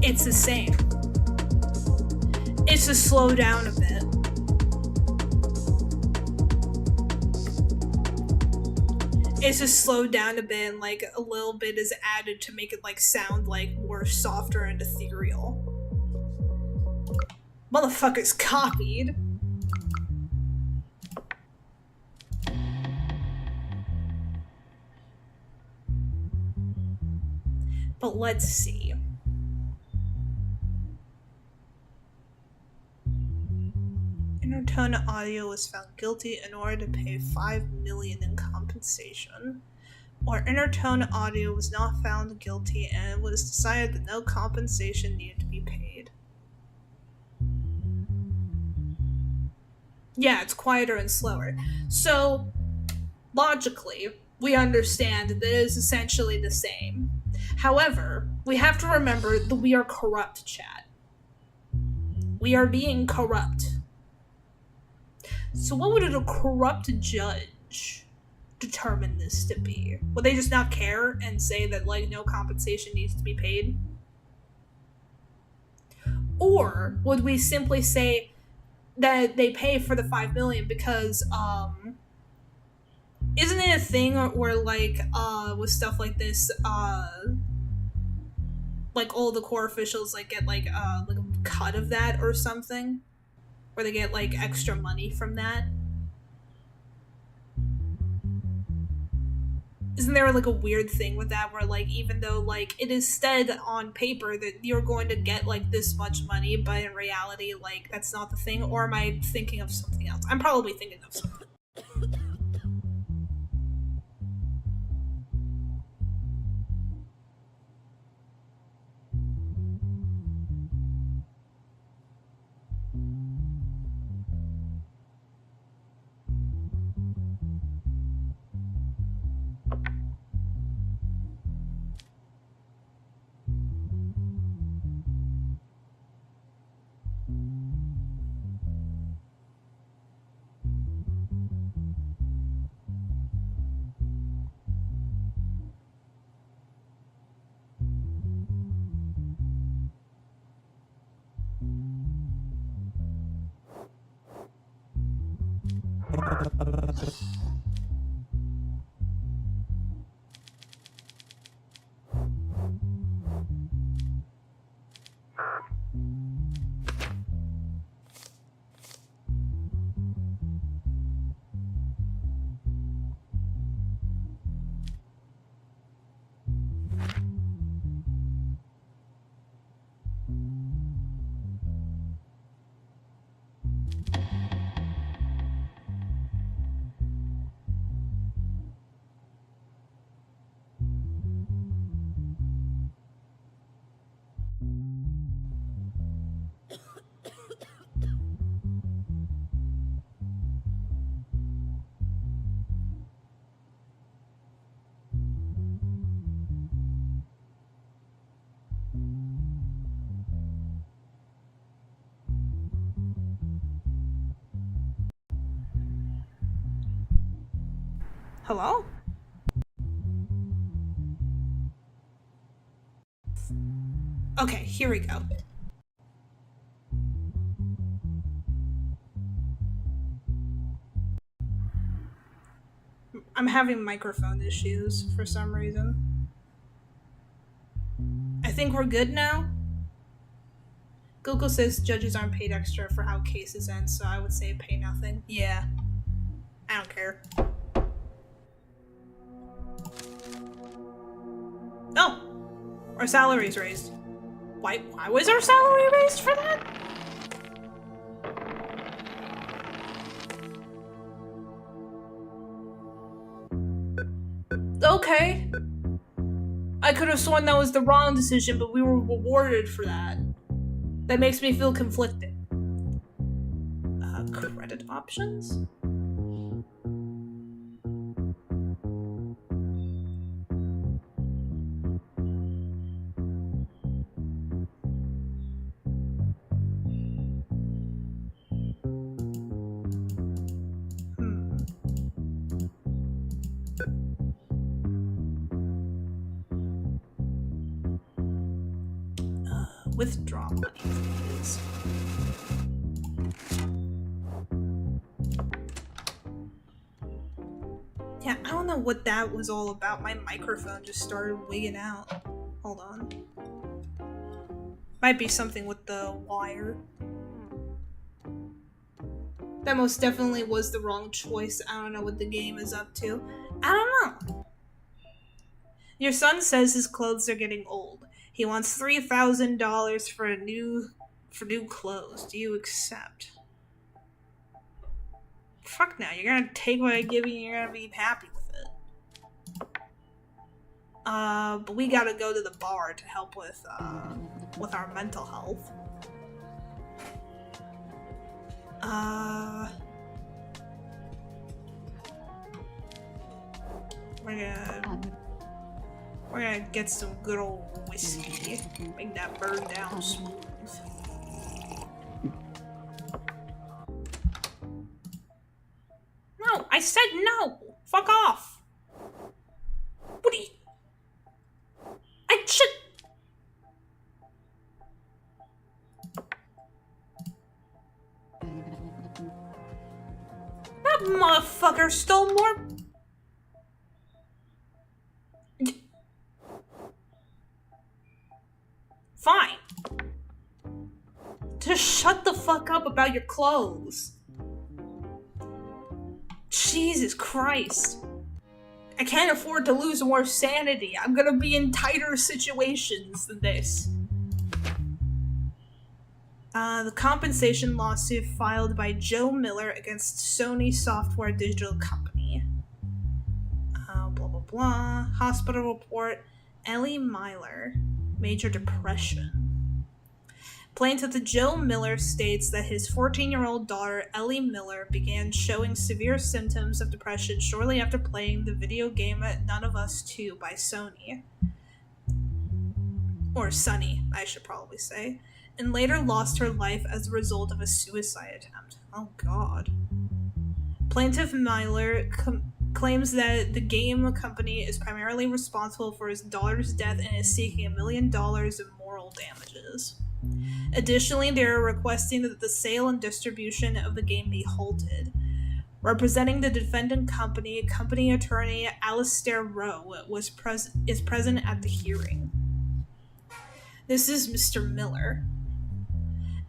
Speaker 1: It's the same. It's just slow down a bit. It's just slowed down a bit and like a little bit is added to make it like sound like more softer and ethereal. Motherfucker's copied. But let's see. Intertone Audio was found guilty in order to pay $5 million in compensation. Or Intertone Audio was not found guilty and it was decided that no compensation needed to be paid. Yeah, it's quieter and slower. So, logically, we understand that it is essentially the same. However, we have to remember that we are corrupt, chat. We are being corrupt. So what would a corrupt judge determine this to be? Would they just not care and say that, like, no compensation needs to be paid? Or would we simply say that they pay for the 5 million because, isn't it a thing where, like, with stuff like this, like, all the core officials, like, get, like a cut of that or something? Where they get, like, extra money from that? Isn't there, like, a weird thing with that where, like, even though, like, it is said on paper that you're going to get, like, this much money, but in reality, like, that's not the thing? Or am I thinking of something else? I'm probably thinking of something. Hello? Okay, here we go. I'm having microphone issues for some reason. I think we're good now. Google says judges aren't paid extra for how cases end, so I would say pay nothing. Yeah. I don't care. Oh! Our salary's raised. Why was our salary raised for that? Okay. I could have sworn that was the wrong decision, but we were rewarded for that. That makes me feel conflicted. Credit options? Withdraw money, please. Yeah, I don't know what that was all about. My microphone just started wigging out. Hold on. Might be something with the wire. That most definitely was the wrong choice. I don't know what the game is up to. I don't know. Your son says his clothes are getting old. He wants $3,000 for new clothes. Do you accept? Fuck now. You're gonna take what I give you and you're gonna be happy with it. But we gotta go to the bar to help with our mental health. We're gonna get some good old whiskey. Make that burn down smooth. No, I said no! Fuck off! What are you... I should... That motherfucker stole more... Fine. Just shut the fuck up about your clothes. Jesus Christ. I can't afford to lose more sanity. I'm gonna be in tighter situations than this. The compensation lawsuit filed by Joe Miller against Sony Software Digital Company. Blah blah blah. Hospital report. Ellie Myler. Major depression. Plaintiff Joe Miller states that his 14-year-old daughter, Ellie Miller, began showing severe symptoms of depression shortly after playing the video game None of Us 2 by Sony. Or Sunny, I should probably say. And later lost her life as a result of a suicide attempt. Oh god. Plaintiff Myler claims that the game company is primarily responsible for his daughter's death and is seeking $1 million in moral damages. Additionally, they are requesting that the sale and distribution of the game be halted. Representing the defendant company attorney Alistair Rowe is present at the hearing. This is Mr. Miller.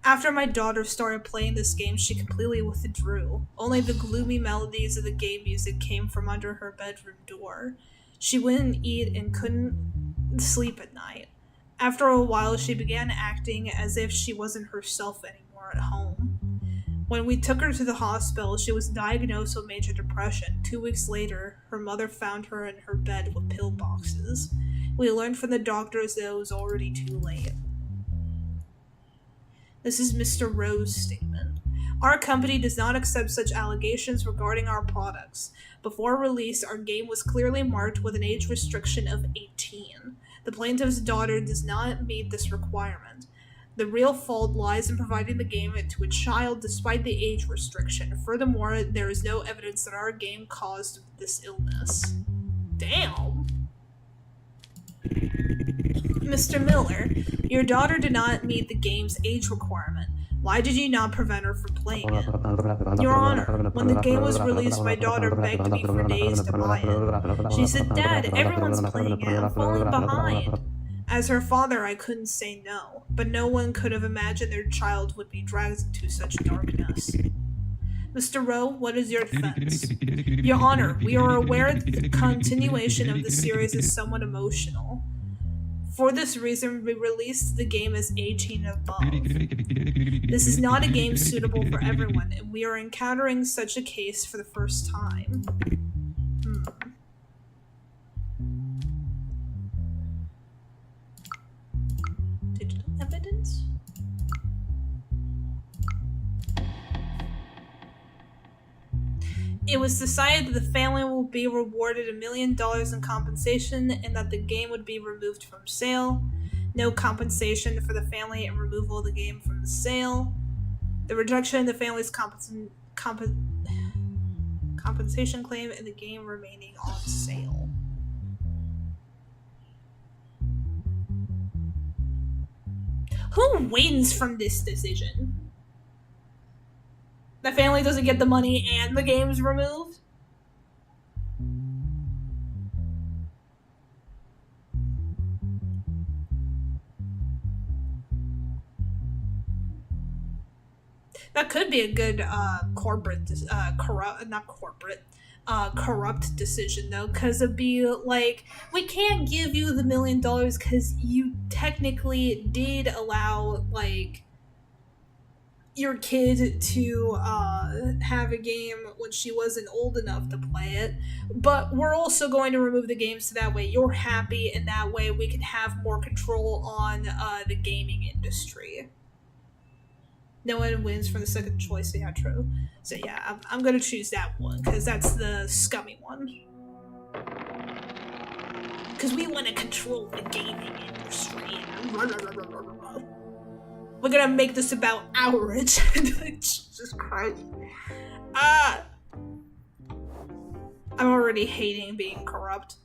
Speaker 1: After my daughter started playing this game, she completely withdrew. Only the gloomy melodies of the game music came from under her bedroom door. She wouldn't eat and couldn't sleep at night. After a while, she began acting as if she wasn't herself anymore at home. When we took her to the hospital, she was diagnosed with major depression. 2 weeks later, her mother found her in her bed with pill boxes. We learned from the doctors that it was already too late. This is Mr. Rowe's statement. Our company does not accept such allegations regarding our products. Before release, our game was clearly marked with an age restriction of 18. The plaintiff's daughter does not meet this requirement. The real fault lies in providing the game to a child despite the age restriction. Furthermore, there is no evidence that our game caused this illness. Damn. Mr. Miller, your daughter did not meet the game's age requirement. Why did you not prevent her from playing it? Your Honor, when the game was released, my daughter begged me for days to buy it. She said, Dad, everyone's playing it, I'm falling behind. As her father, I couldn't say no, but no one could have imagined their child would be dragged into such darkness. Mr. Rowe, what is your defense? Your Honor, we are aware that the continuation of the series is somewhat emotional. For this reason, we released the game as 18 and above. This is not a game suitable for everyone, and we are encountering such a case for the first time. Digital evidence? It was decided that the family will be rewarded $1 million in compensation and that the game would be removed from sale. No compensation for the family and removal of the game from the sale. The reduction of the family's compensation claim and the game remaining on sale. Who wins from this decision? The family doesn't get the money and the game's removed? That could be a good corrupt decision though, because it'd be like, we can't give you the $1 million because you technically did allow like your kid to have a game when she wasn't old enough to play it, but we're also going to remove the game so that way you're happy and that way we can have more control on the gaming industry. No one wins from the second choice. Yeah, true. So yeah, I'm gonna choose that one because that's the scummy one. because we want to control the gaming industry. We're gonna make this about our agenda. Jesus Christ. I'm already hating being corrupt.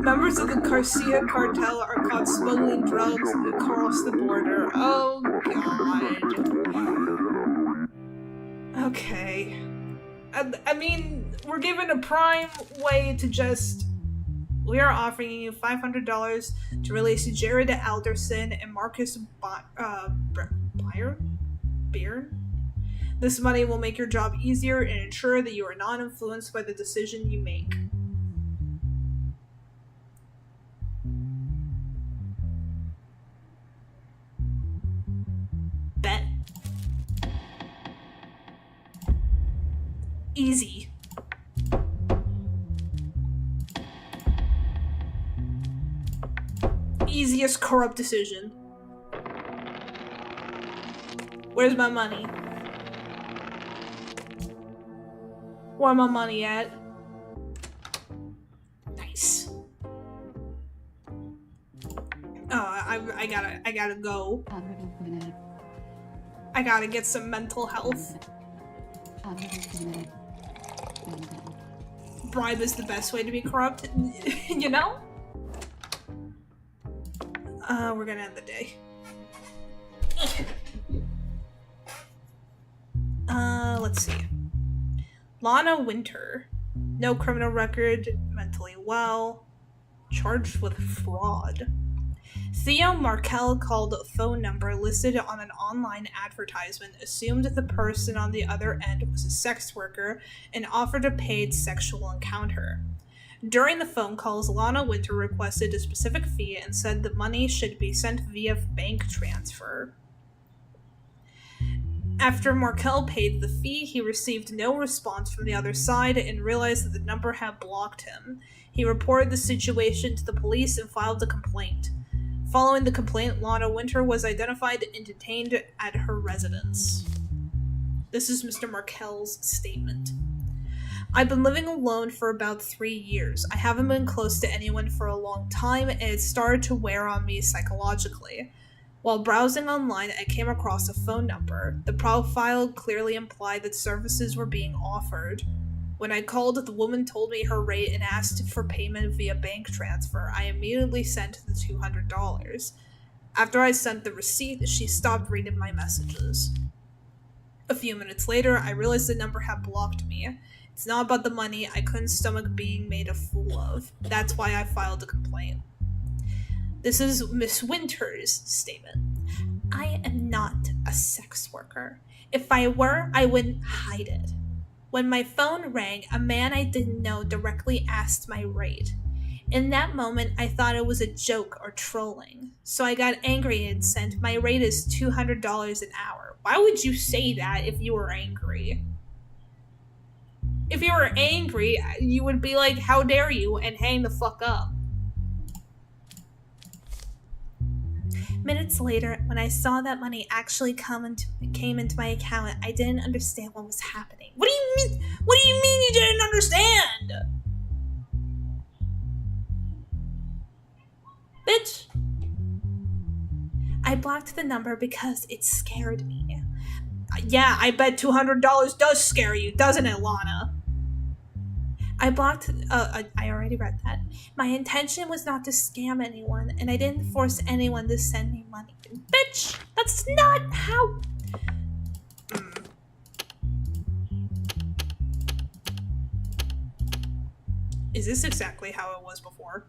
Speaker 1: Members of the Garcia cartel are caught smuggling drugs across the border. Oh god. Okay. I mean, we're given a prime way to just... We are offering you $500 to release Jared Alderson and Marcus Beer. This money will make your job easier and ensure that you are not influenced by the decision you make. Bet. Easy. Easiest corrupt decision. Where's my money? Where my money at? Nice. Oh, I gotta go. I gotta get some mental health. Bribe is the best way to be corrupt, you know? We're gonna end the day. Let's see. Lana Winter. No criminal record, mentally well, charged with fraud. Theo Markel called a phone number listed on an online advertisement, assumed the person on the other end was a sex worker, and offered a paid sexual encounter. During the phone calls, Lana Winter requested a specific fee and said the money should be sent via bank transfer. After Markel paid the fee, he received no response from the other side and realized that the number had blocked him. He reported the situation to the police and filed a complaint. Following the complaint, Lana Winter was identified and detained at her residence. This is Mr. Markel's statement. I've been living alone for about 3 years. I haven't been close to anyone for a long time, and it started to wear on me psychologically. While browsing online, I came across a phone number. The profile clearly implied that services were being offered. When I called, the woman told me her rate and asked for payment via bank transfer. I immediately sent the $200. After I sent the receipt, she stopped reading my messages. A few minutes later, I realized the number had blocked me. It's not about the money. I couldn't stomach being made a fool of. That's why I filed a complaint. This is Miss Winter's statement. I am not a sex worker. If I were, I wouldn't hide it. When my phone rang, a man I didn't know directly asked my rate. In that moment, I thought it was a joke or trolling. So I got angry and sent, my rate is $200 an hour. Why would you say that if you were angry? If you were angry, you would be like, how dare you, and hang the fuck up. Minutes later, when I saw that money actually came into my account, I didn't understand what was happening. What do you mean? What do you mean you didn't understand? Bitch. I blocked the number because it scared me. Yeah, I bet $200 does scare you, doesn't it, Lana? I blocked, I already read that. My intention was not to scam anyone, and I didn't force anyone to send me money. Bitch, that's not how... Is this exactly how it was before?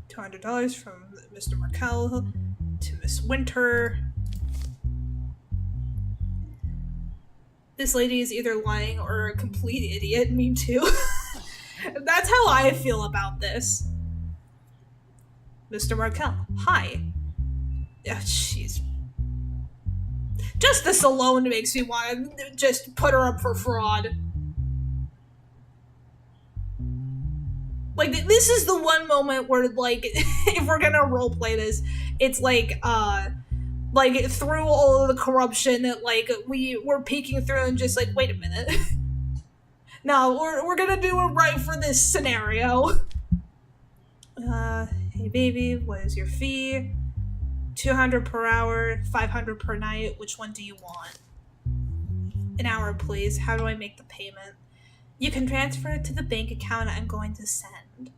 Speaker 1: $200 from Mr. Markel to Miss Winter. This lady is either lying or a complete idiot. Me too. That's how I feel about this. Mr. Markel. Hi. Yeah, jeez. Just this alone makes me want to just put her up for fraud. Like, this is the one moment where, like, if we're gonna roleplay this, it's like, Like, through all of the corruption that, like, we're peeking through and just like, wait a minute. No, we're gonna do it right for this scenario. Hey baby, what is your fee? 200 per hour, 500 per night. Which one do you want? An hour, please. How do I make the payment? You can transfer it to the bank account I'm going to send.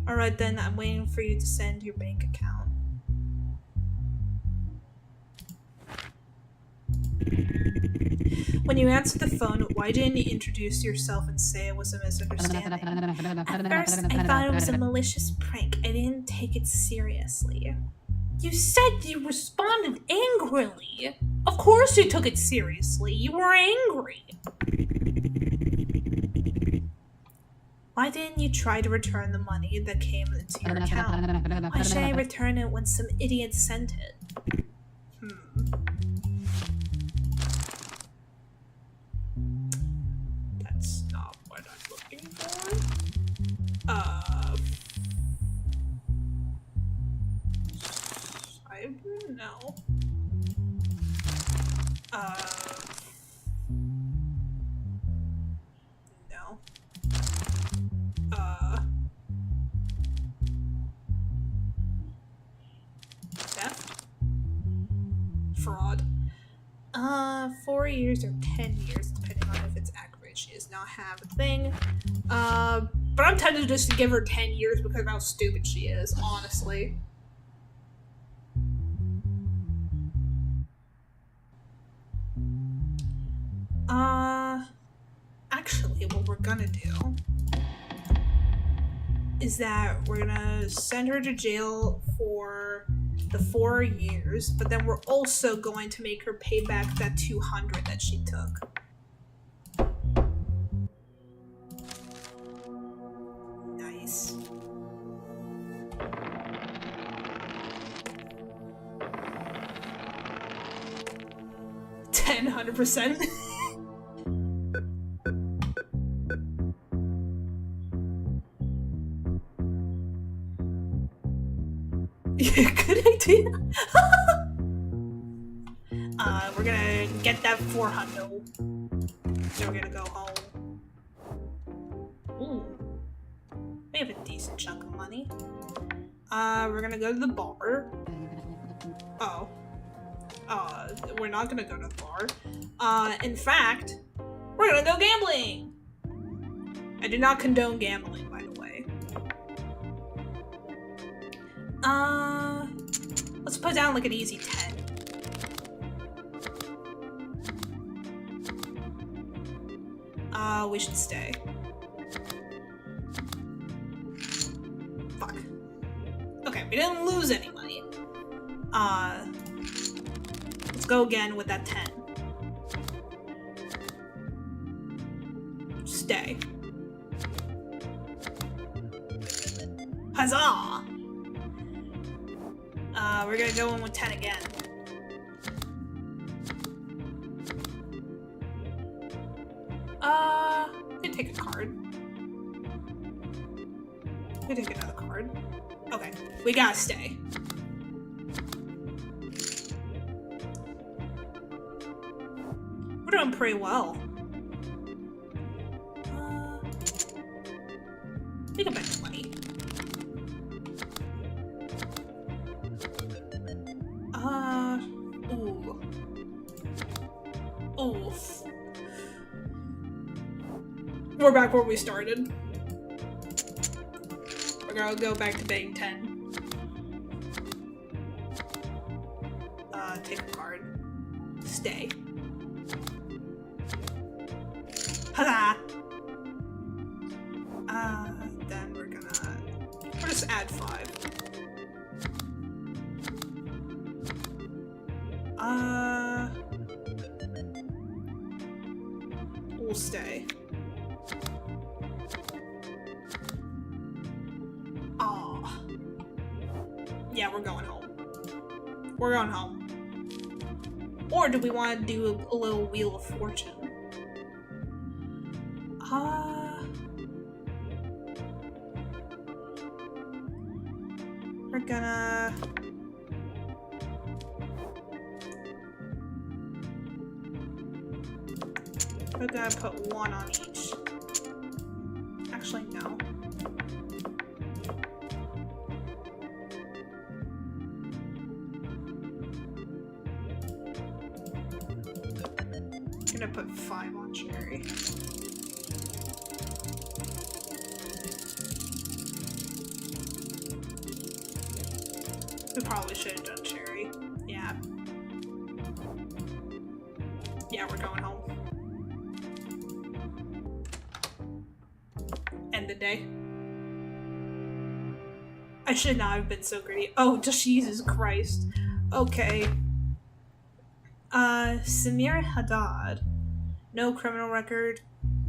Speaker 1: Alright then, I'm waiting for you to send your bank account. When you answered the phone, why didn't you introduce yourself and say it was a misunderstanding? At first, I thought it was a malicious prank. I didn't take it seriously. You said you responded angrily. Of course you took it seriously. You were angry. Why didn't you try to return the money that came into your account? Why should I return it when some idiot sent it? That's not what I'm looking for. I don't know. No. Theft? Fraud. 4 years or 10 years, depending on if it's accurate. She does not have a thing. But I'm tempted just to give her 10 years because of how stupid she is, honestly. Actually, what we're gonna do is that we're gonna send her to jail for the 4 years, but then we're also going to make her pay back that 200 that she took. Nice. $10, 100%. Good idea. We're gonna get that 400. So we're gonna go home. Ooh. We have a decent chunk of money. We're gonna go to the bar. Oh. We're not gonna go to the bar. In fact, we're gonna go gambling! I do not condone gambling, by the way. Let's put down like an easy 10. We should stay. Fuck. Okay, we didn't lose any money. Let's go again with that 10. Stay. Huzzah! We're gonna go in with 10 again. We can take a card. We can take another card. Okay, we gotta stay. We're doing pretty well. We can bet 20. Ooh. Oof. We're back where we started. We're gonna go back to betting 10. Take a card. Stay. Huzzah! Then we're just add 5. We'll stay. Aw. Yeah, we're going home. We're going home. Or do we want to do a little Wheel of Fortune? We're gonna... We're gonna put one on each. Actually, no. I'm gonna put 5 on Cherry. We probably should have done Cherry. Yeah. Yeah, we're going home. End the day. I should not have been so greedy. Oh, Jesus Christ. Okay. Samir Haddad. No criminal record.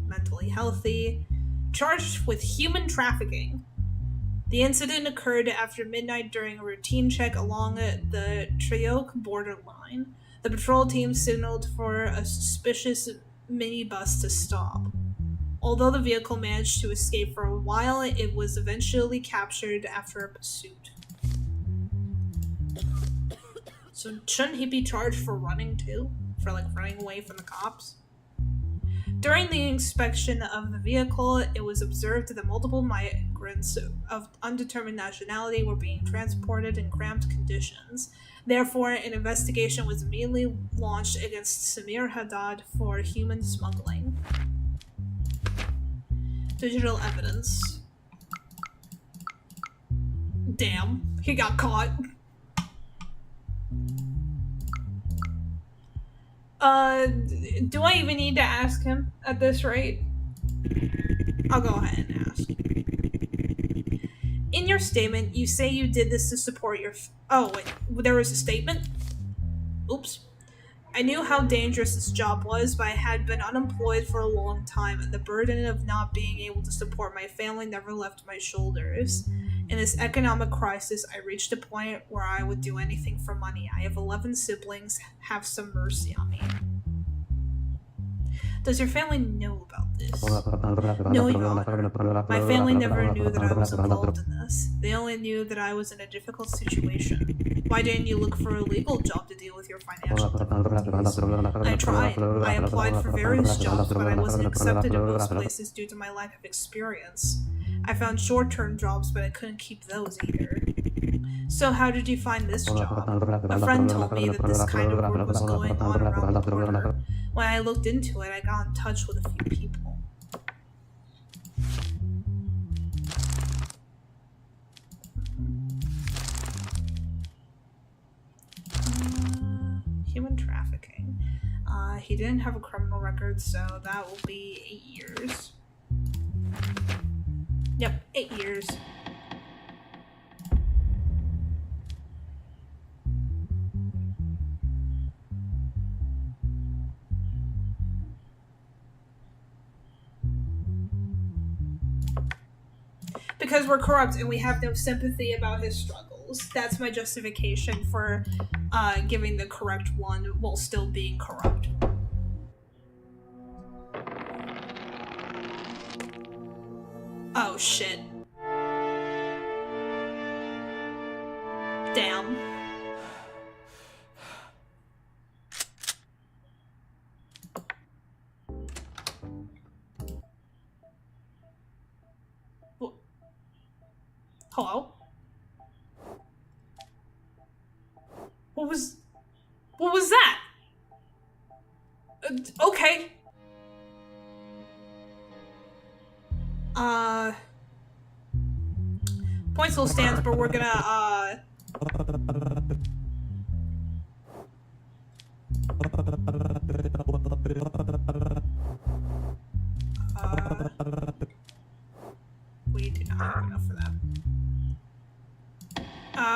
Speaker 1: Mentally healthy. Charged with human trafficking. The incident occurred after midnight during a routine check along the Treoke borderline. The patrol team signaled for a suspicious minibus to stop. Although the vehicle managed to escape for a while, it was eventually captured after a pursuit. So shouldn't he be charged for running too? For like running away from the cops? During the inspection of the vehicle, it was observed that multiple migrants of undetermined nationality were being transported in cramped conditions. Therefore, an investigation was immediately launched against Samir Haddad for human smuggling. Digital evidence. Damn, he got caught. Do I even need to ask him at this rate? I'll go ahead and ask. In your statement, you say you did this to support your oh, wait, there was a statement? Oops. I knew how dangerous this job was, but I had been unemployed for a long time, and the burden of not being able to support my family never left my shoulders. In this economic crisis, I reached a point where I would do anything for money. I have 11 siblings. Have some mercy on me. Does your family know about this? No, Your Honor. My family never knew that I was involved in this. They only knew that I was in a difficult situation. Why didn't you look for a legal job to deal with your financial difficulties? I tried. I applied for various jobs, but I wasn't accepted in most places due to my lack of experience. I found short-term jobs, but I couldn't keep those either. So how did you find this job? A friend told me that this kind of work was going on around the corner. When I looked into it, I got in touch with a few people. Human trafficking. He didn't have a criminal record, so that will be 8 years. Yep, 8 years. Because we're corrupt and we have no sympathy about his struggles. That's my justification for giving the correct one while still being corrupt. Oh shit. Damn. Hello? What was that? Okay. Point still stands, but we're gonna, we do not have enough for that.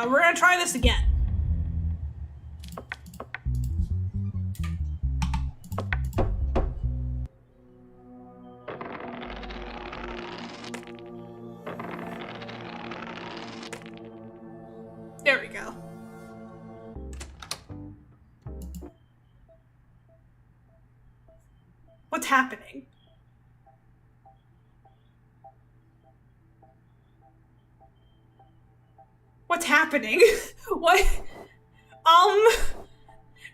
Speaker 1: We're gonna try this again. There we go. What's happening? What's happening? What?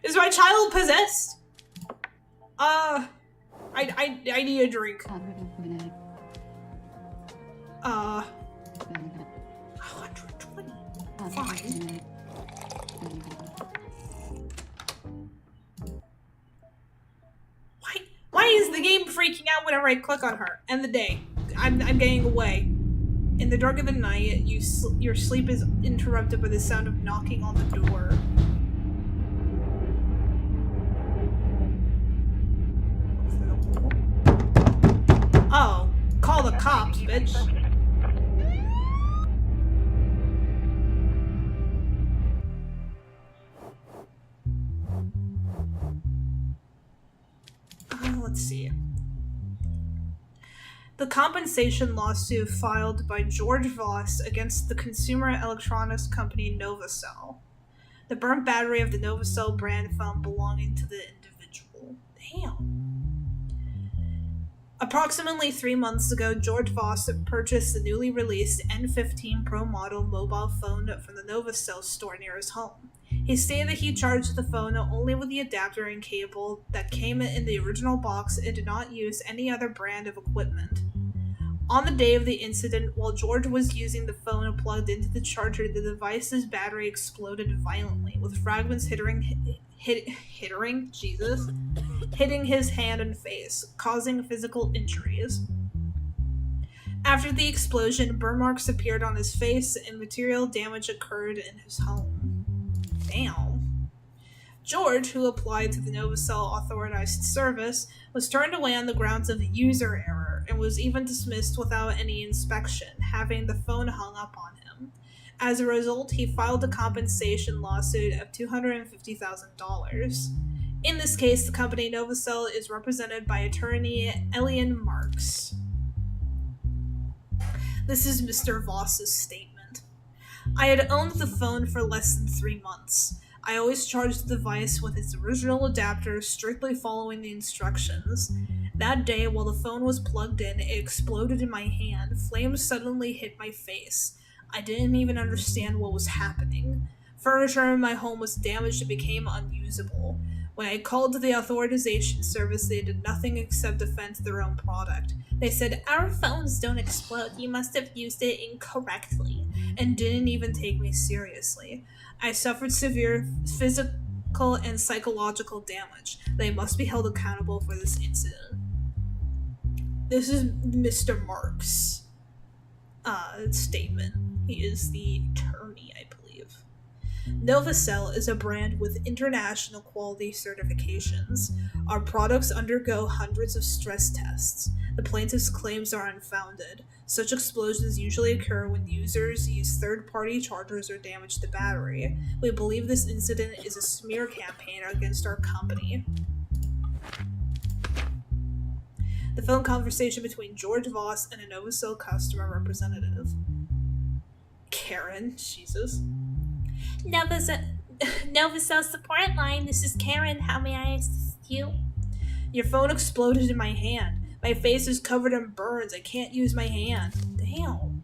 Speaker 1: Is my child possessed? I need a drink. 120. Fine. Why is the game freaking out whenever I click on her? End the day. I'm getting away. In the dark of the night, your sleep is interrupted by the sound of knocking on the door. Oh, call the cops, bitch. Let's see. The compensation lawsuit filed by George Voss against the consumer electronics company Novacell. The burnt battery of the Novacell brand found belonging to the individual. Damn. Approximately 3 months ago, George Voss purchased the newly released N15 Pro model mobile phone from the Novacell store near his home. He stated that he charged the phone only with the adapter and cable that came in the original box and did not use any other brand of equipment. On the day of the incident, while George was using the phone plugged into the charger, the device's battery exploded violently, with fragments hitting his hand and face, causing physical injuries. After the explosion, burn marks appeared on his face and material damage occurred in his home. Damn. George, who applied to the Novacell authorized service, was turned away on the grounds of user error and was even dismissed without any inspection, having the phone hung up on him. As a result, he filed a compensation lawsuit of $250,000. In this case, the company Novacell is represented by attorney Elian Marks. This is Mr. Voss's statement. I had owned the phone for less than 3 months. I always charged the device with its original adapter, strictly following the instructions. That day, while the phone was plugged in, it exploded in my hand. Flames suddenly hit my face. I didn't even understand what was happening. Furniture in my home was damaged and became unusable. When I called the authorization service, they did nothing except defend their own product. They said, "Our phones don't explode, you must have used it incorrectly," and didn't even take me seriously. I suffered severe physical and psychological damage. They must be held accountable for this incident. This is Mr. Marks' statement. He is the attorney, I believe. Novacell is a brand with international quality certifications. Our products undergo hundreds of stress tests. The plaintiff's claims are unfounded. Such explosions usually occur when users use third-party chargers or damage the battery. We believe this incident is a smear campaign against our company. The phone conversation between George Voss and a Novacell customer representative. Karen, Jesus.
Speaker 2: Novacell support line, this is Karen. How may I assist you?
Speaker 1: Your phone exploded in my hand. My face is covered in burns. I can't use my hand. Damn.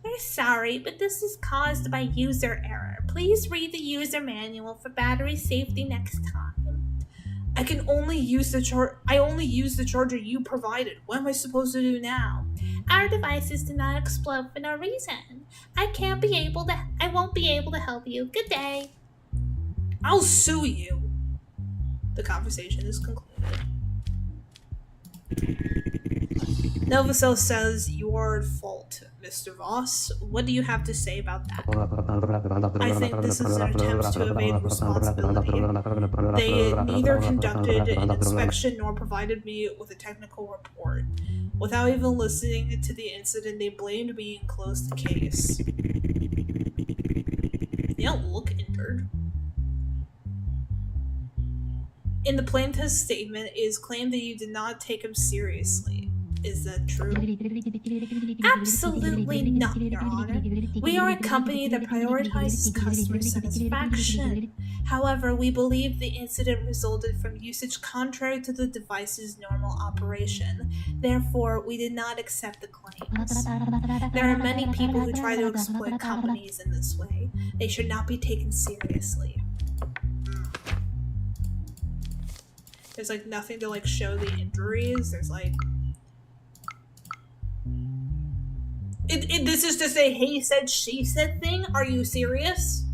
Speaker 2: We're sorry, but this is caused by user error. Please read the user manual for battery safety next time.
Speaker 1: I only use the charger you provided. What am I supposed to do now?
Speaker 2: Our devices do not explode for no reason. I won't be able to help you. Good day.
Speaker 1: I'll sue you. The conversation is concluded. Novacell says you are at fault, Mr. Voss. What do you have to say about that? I think this is an attempt to evade responsibility. They neither conducted an inspection nor provided me with a technical report. Without even listening to the incident, they blamed me and closed the case. You don't look injured. In the plaintiff's statement, it is claimed that you did not take him seriously. Is that true?
Speaker 2: Absolutely not, Your Honor. We are a company that prioritizes customer satisfaction. However, we believe the incident resulted from usage contrary to the device's normal operation. Therefore, we did not accept the claims. There are many people who try to exploit companies in this way. They should not be taken seriously.
Speaker 1: There's, like, nothing to, like, show the injuries. There's, like... This is just a he said, she said thing? Are you serious?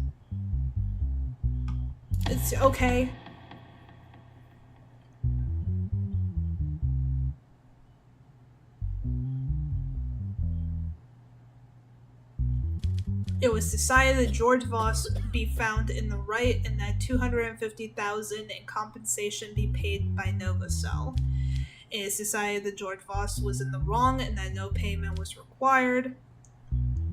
Speaker 1: It's okay. It was decided that George Voss be found in the right and that $250,000 in compensation be paid by Novacell. It is decided that George Voss was in the wrong and that no payment was required.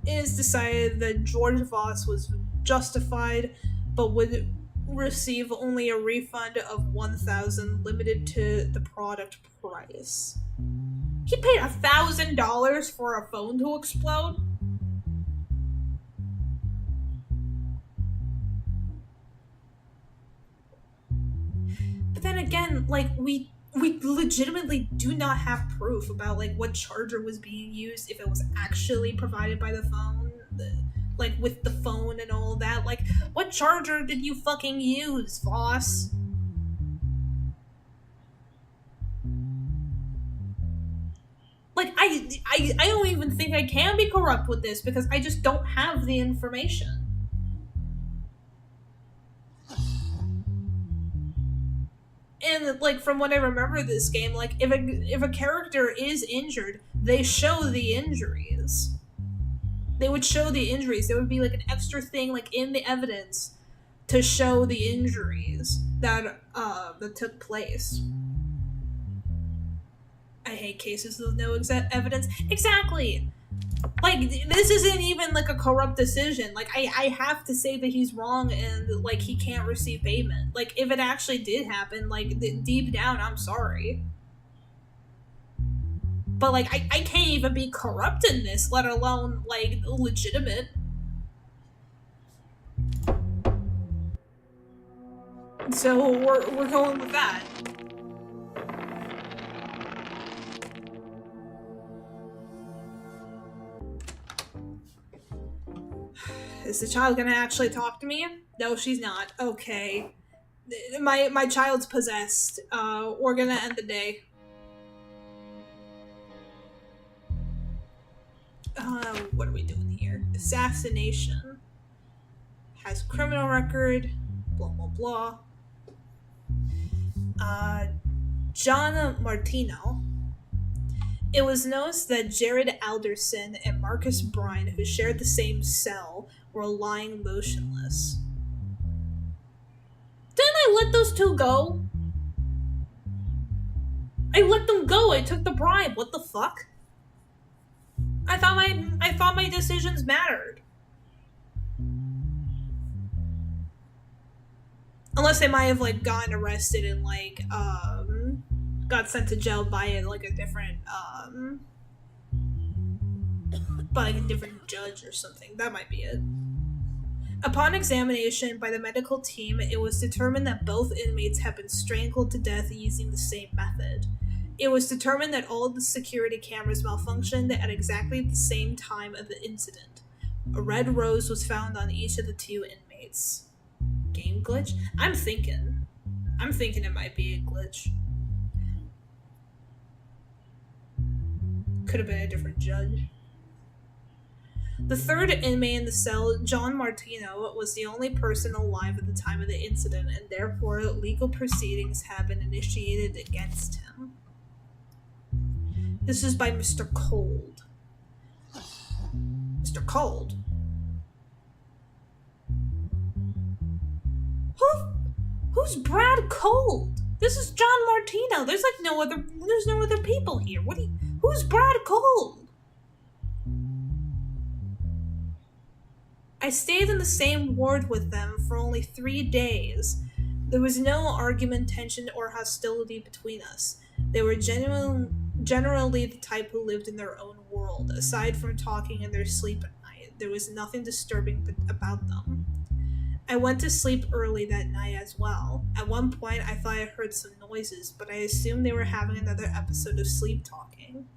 Speaker 1: It is decided that George Voss was justified, but would receive only a refund of $1,000 limited to the product price. He paid $1,000 for a phone to explode? But then again, like, we legitimately do not have proof about, like, what charger was being used, if it was actually provided by the phone, like, with the phone and all that. Like, what charger did you fucking use, Voss? Like, I don't even think I can be corrupt with this because I just don't have the information. And, like, from what I remember this game, like, if a character is injured, they show the injuries. They would show the injuries. There would be, like, an extra thing, like, in the evidence to show the injuries that took place. I hate cases with no evidence. Exactly! Like, this isn't even, like, a corrupt decision. Like, I have to say that he's wrong and, like, he can't receive payment. Like, if it actually did happen, like, deep down, I'm sorry. But, like, I can't even be corrupt in this, let alone, like, legitimate. So, we're going with that. Is the child gonna actually talk to me? No, she's not. Okay. My child's possessed. We're gonna end the day. What are we doing here? Assassination. Has criminal record. Blah, blah, blah. John Martino. It was noticed that Jared Alderson and Marcus Bryan, who shared the same cell, were lying motionless. Didn't I let those two go? I let them go. I took the bribe. What the fuck? I thought my decisions mattered. Unless they might have, like, gotten arrested and, like, got sent to jail by, like, a different, by, like, a different judge or something. That might be it. Upon examination by the medical team, it was determined that both inmates had been strangled to death using the same method. It was determined that all of the security cameras malfunctioned at exactly the same time of the incident. A red rose was found on each of the two inmates. Game glitch? I'm thinking it might be a glitch. Could have been a different judge. The third inmate in the cell, John Martino, was the only person alive at the time of the incident, and therefore legal proceedings have been initiated against him. This is by Mr. Cold. Mr. Cold? Who's Brad Cold? This is John Martino. There's no other people here. Who's Brad Cold? I stayed in the same ward with them for only 3 days. There was no argument, tension, or hostility between us. They were generally the type who lived in their own world. Aside from talking in their sleep at night, there was nothing disturbing about them. I went to sleep early that night as well. At one point, I thought I heard some noises, but I assumed they were having another episode of sleep talking.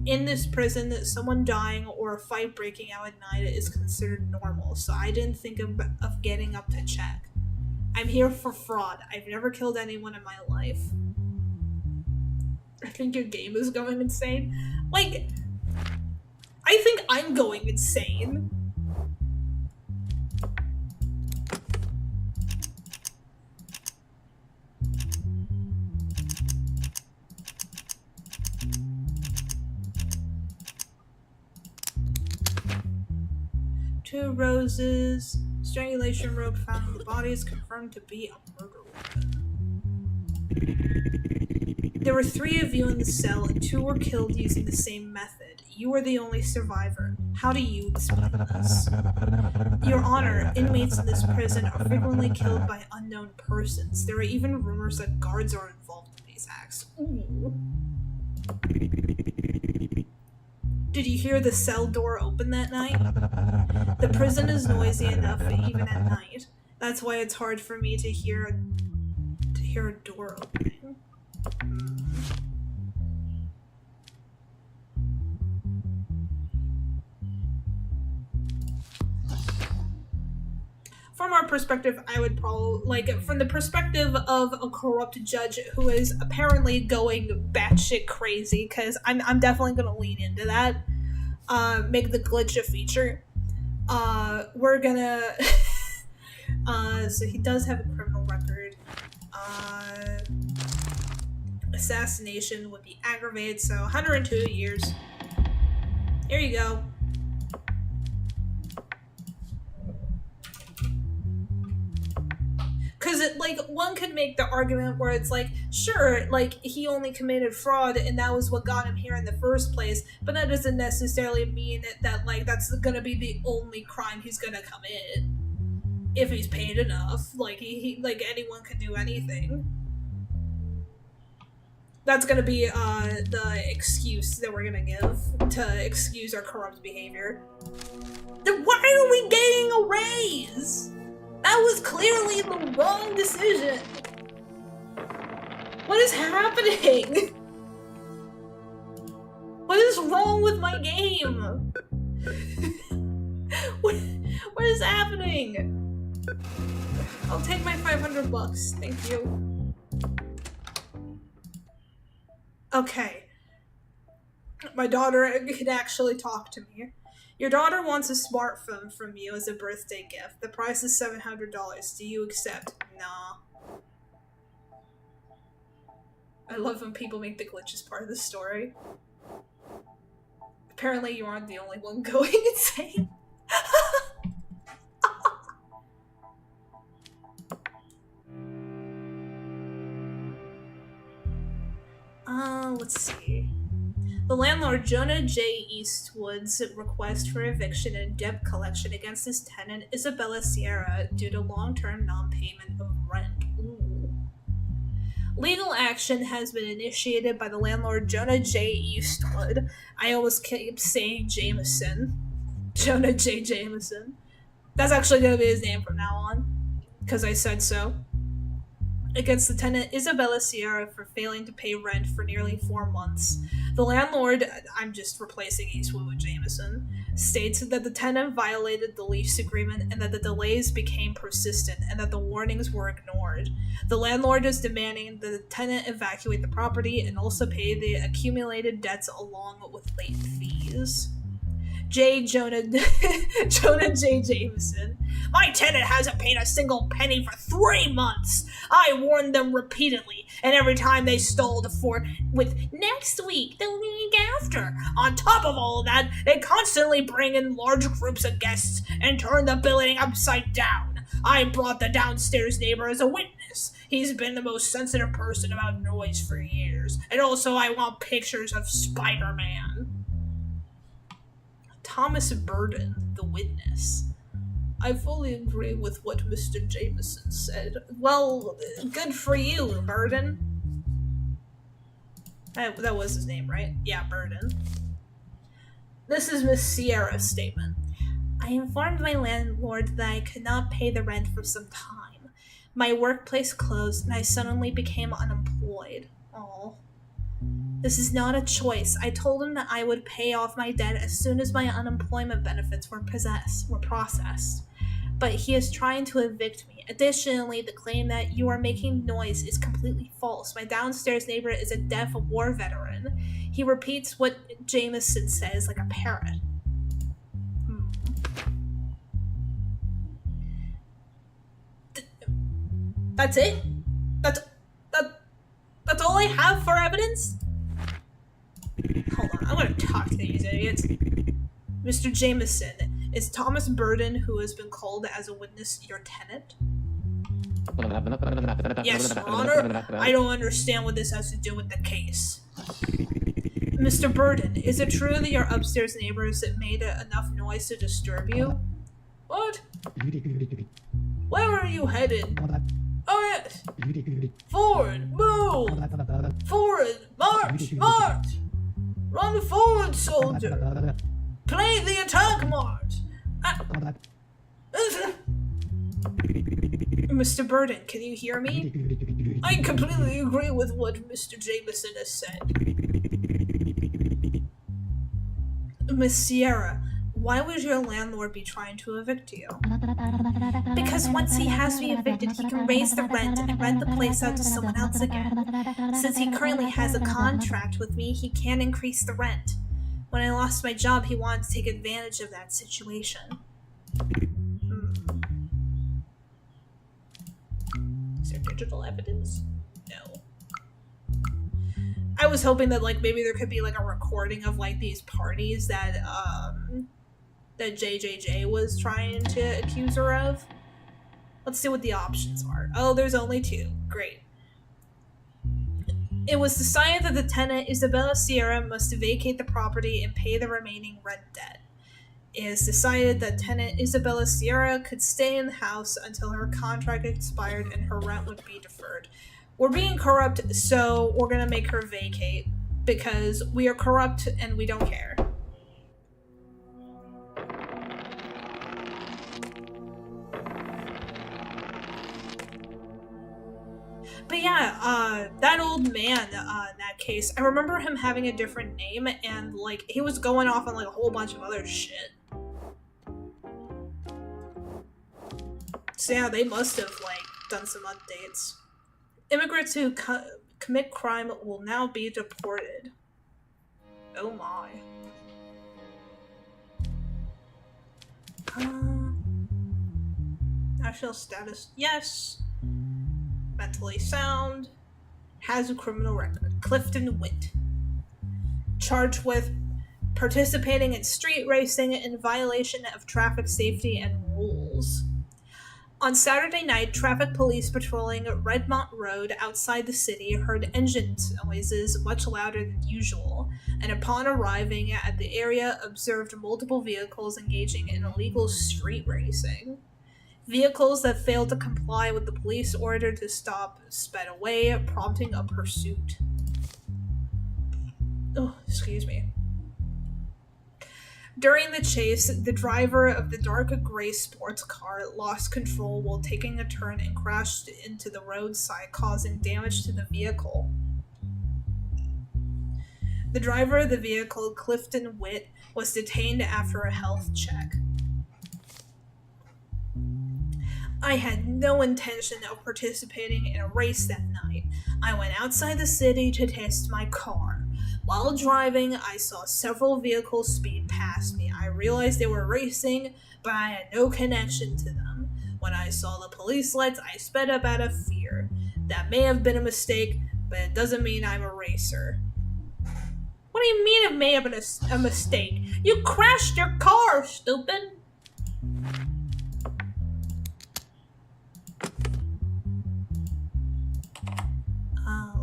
Speaker 1: In this prison, someone dying or a fight breaking out at night is considered normal, so I didn't think of getting up to check. I'm here for fraud. I've never killed anyone in my life. I think your game is going insane. Like, I think I'm going insane. Two roses. Strangulation rope found in the body is confirmed to be a murder weapon. There were 3 of you in the cell, and 2 were killed using the same method. You are the only survivor. How do you explain this? Your Honor, inmates in this prison are frequently killed by unknown persons. There are even rumors that guards are involved in these acts. Ooh. Did you hear the cell door open that night? The prison is noisy enough even at night. That's why it's hard for me to hear a door opening. From our perspective, I would probably, like, from the perspective of a corrupt judge who is apparently going batshit crazy, because I'm definitely going to lean into that, make the glitch a feature. We're gonna, so he does have a criminal record. Assassination would be aggravated, so 102 years. Here you go. Because, like, one could make the argument where it's like, sure, like, he only committed fraud and that was what got him here in the first place, but that doesn't necessarily mean that like, that's gonna be the only crime he's gonna commit. If he's paid enough. Like, like, anyone can do anything. That's gonna be, the excuse that we're gonna give to excuse our corrupt behavior. Then why are we getting a raise? That was clearly the wrong decision. What is happening? What is wrong with my game? What is happening? I'll take my $500. Thank you. Okay. My daughter can actually talk to me. Your daughter wants a smartphone from you as a birthday gift. The price is $700. Do you accept? Nah. I love when people make the glitches part of the story. Apparently you aren't the only one going insane. Let's see. The landlord, Jonah J. Eastwood's request for eviction and debt collection against his tenant, Isabella Sierra, due to long-term non-payment of rent. Ooh. Legal action has been initiated by the landlord, Jonah J. Eastwood. I always keep saying Jameson. Jonah J. Jameson. That's actually going to be his name from now on, because I said so. Against the tenant Isabella Sierra for failing to pay rent for nearly 4 months. The landlord, I'm just replacing Eastwood with Jameson, states that the tenant violated the lease agreement and that the delays became persistent and that the warnings were ignored. The landlord is demanding that the tenant evacuate the property and also pay the accumulated debts along with late fees. Jonah J. Jameson. My tenant hasn't paid a single penny for 3 months. I warned them repeatedly, and every time they stalled with next week, the week after. On top of all of that, they constantly bring in large groups of guests and turn the building upside down. I brought the downstairs neighbor as a witness. He's been the most sensitive person about noise for years. And also I want pictures of Spider-Man. Thomas Burden, the witness. I fully agree with what Mr. Jameson said. Well, good for you, Burden. That was his name, right? Yeah, Burden. This is Miss Sierra's statement. I informed my landlord that I could not pay the rent for some time. My workplace closed and I suddenly became unemployed. Aww. This is not a choice. I told him that I would pay off my debt as soon as my unemployment benefits were processed. but he is trying to evict me. Additionally, the claim that you are making noise is completely false. My downstairs neighbor is a deaf war veteran. He repeats what Jameson says like a parrot. That's it? That's all I have for evidence? Hold on, I'm gonna talk to these idiots. Mr. Jameson, is Thomas Burden, who has been called as a witness, your tenant? Yes, Your Honor. I don't understand what this has to do with the case. Mr. Burden, is it true that your upstairs neighbors made enough noise to disturb you? What? Where are you headed? Oh yes! Forward, move! Forward, march, march! Run forward, soldier! Play the attack march! Mr. Burden, can you hear me? I completely agree with what Mr. Jameson has said. Miss Sierra, why would your landlord be trying to evict you? Because once he has me evicted, he can raise the rent and rent the place out to someone else again. Since he currently has a contract with me, he can't increase the rent. When I lost my job, he wanted to take advantage of that situation. Is there digital evidence? No. I was hoping that, like, maybe there could be, like, a recording of, like, these parties that, that JJJ was trying to accuse her of. Let's see what the options are. Oh, there's only 2. Great. It was decided that the tenant, Isabella Sierra, must vacate the property and pay the remaining rent debt. It is decided that tenant Isabella Sierra could stay in the house until her contract expired and her rent would be deferred. We're being corrupt, so we're gonna make her vacate, because we are corrupt and we don't care. But yeah, that old man, in that case, I remember him having a different name, and, like, he was going off on, like, a whole bunch of other shit. So yeah, they must have, like, done some updates. Immigrants who commit crime will now be deported. Oh my. National status, yes. Mentally sound. Has a criminal record. Clifton Witt. Charged with participating in street racing in violation of traffic safety and rules. On Saturday night, traffic police patrolling Redmont Road outside the city heard engine noises much louder than usual, and upon arriving at the area, observed multiple vehicles engaging in illegal street racing. Vehicles that failed to comply with the police order to stop sped away, prompting a pursuit. Oh, excuse me. During the chase, the driver of the dark gray sports car lost control while taking a turn and crashed into the roadside, causing damage to the vehicle. The driver of the vehicle, Clifton Witt, was detained after a health check. I had no intention of participating in a race that night. I went outside the city to test my car. While driving, I saw several vehicles speed past me. I realized they were racing, but I had no connection to them. When I saw the police lights, I sped up out of fear. That may have been a mistake, but it doesn't mean I'm a racer. What do you mean it may have been a mistake? You crashed your car, stupid!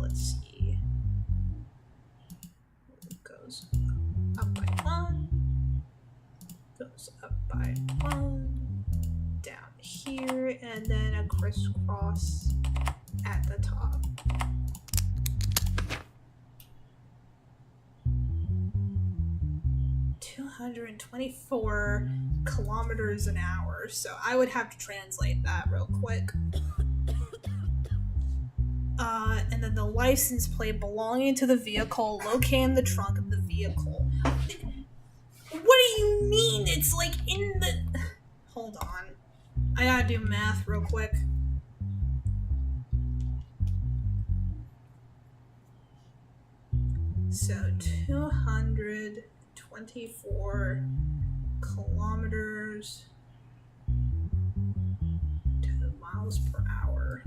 Speaker 1: Let's see. It goes up by 1. Goes up by 1. Down here, and then a crisscross at the top. .224 kilometers an hour, so I would have to translate that real quick. And then the license plate belonging to the vehicle, located in the trunk of the vehicle. What do you mean? It's like in the... Hold on. gotta do math real quick. So 224 kilometers to miles per hour.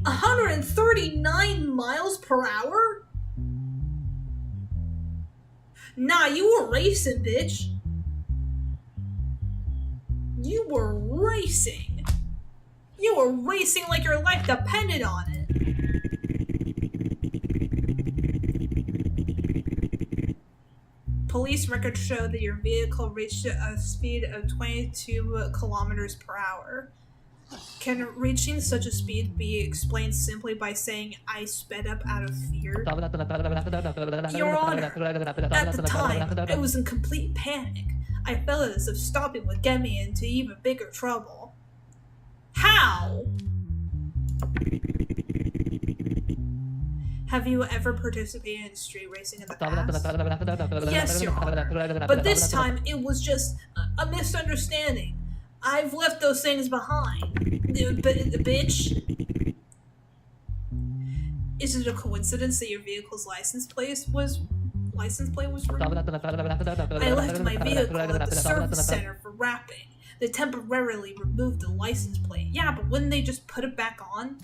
Speaker 1: 139 miles per hour? Nah, you were racing, bitch. You were racing. You were racing like your life depended on it. Police records show that your vehicle reached a speed of 22 kilometers per hour. Can reaching such a speed be explained simply by saying, I sped up out of fear? Your Honor, at the time, I was in complete panic. I felt as if stopping would get me into even bigger trouble. How? Have you ever participated in street racing in the past? Yes, Your Honor. But this time, it was just a misunderstanding. I've left those things behind. Bitch. Is it a coincidence that your vehicle's license plate was removed? I left my vehicle at the service center for wrapping. They temporarily removed the license plate. Yeah, but wouldn't they just put it back on?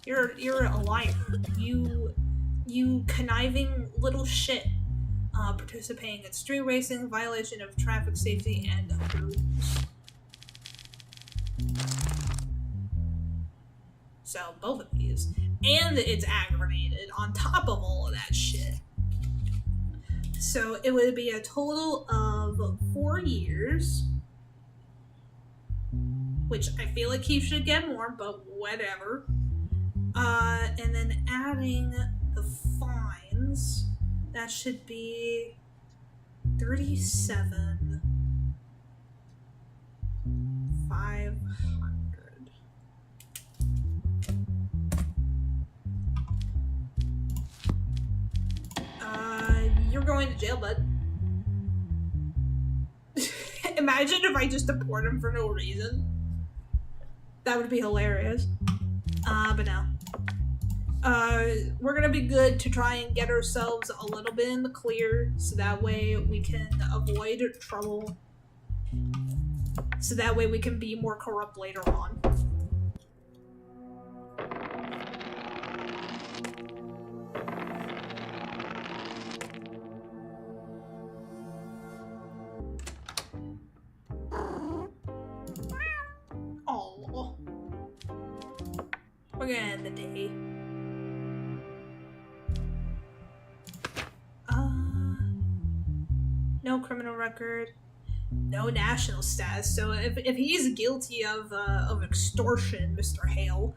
Speaker 1: You're a liar. You conniving little shit. Participating in street racing, violation of traffic safety and rules. So both of these. And it's aggravated on top of all of that shit. So it would be a total of 4 years. Which I feel like he should get more, but whatever. And then adding the fines, that should be 37,500. You're going to jail, bud. Imagine if I just deport him for no reason. That would be hilarious. But no. We're gonna be good to try and get ourselves a little bit in the clear, so that way we can avoid trouble. So that way we can be more corrupt later on. Oh, we're gonna end the day. No criminal record, no national status. So if he's guilty of extortion, Mr. Hale,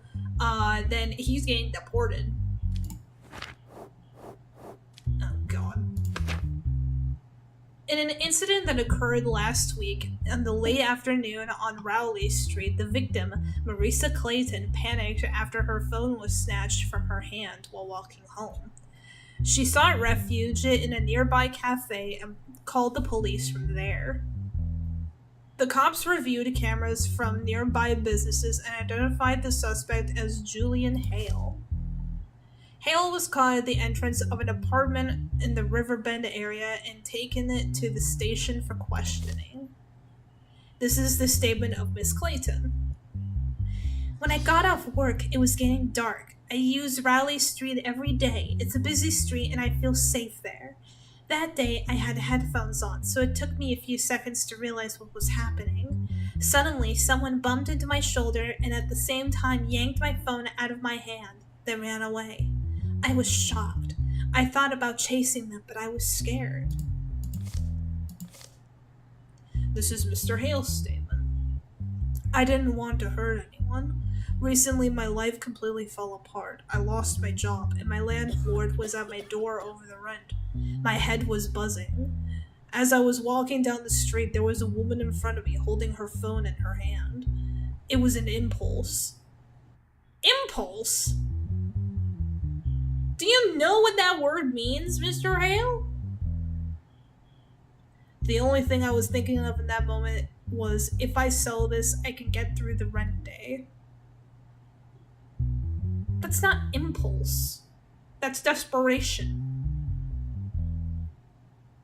Speaker 1: then he's getting deported. Oh God. In an incident that occurred last week in the late afternoon on Rowley Street, the victim, Marisa Clayton, panicked after her phone was snatched from her hand while walking home. She sought refuge in a nearby cafe and called the police from there. The cops reviewed cameras from nearby businesses and identified the suspect as Julian Hale. Hale was caught at the entrance of an apartment in the Riverbend area and taken to the station for questioning. This is the statement of Miss Clayton. When I got off work, it was getting dark. I use Raleigh Street every day. It's a busy street and I feel safe there. That day, I had headphones on, so it took me a few seconds to realize what was happening. Suddenly, someone bumped into my shoulder and at the same time yanked my phone out of my hand, then ran away. I was shocked. I thought about chasing them, but I was scared. This is Mr. Hale's statement. I didn't want to hurt anyone. Recently, my life completely fell apart. I lost my job, and my landlord was at my door over the rent. My head was buzzing. As I was walking down the street, there was a woman in front of me holding her phone in her hand. It was an impulse. Impulse? Do you know what that word means, Mr. Hale? The only thing I was thinking of in that moment was, if I sell this, I can get through the rent day. That's not impulse. That's desperation.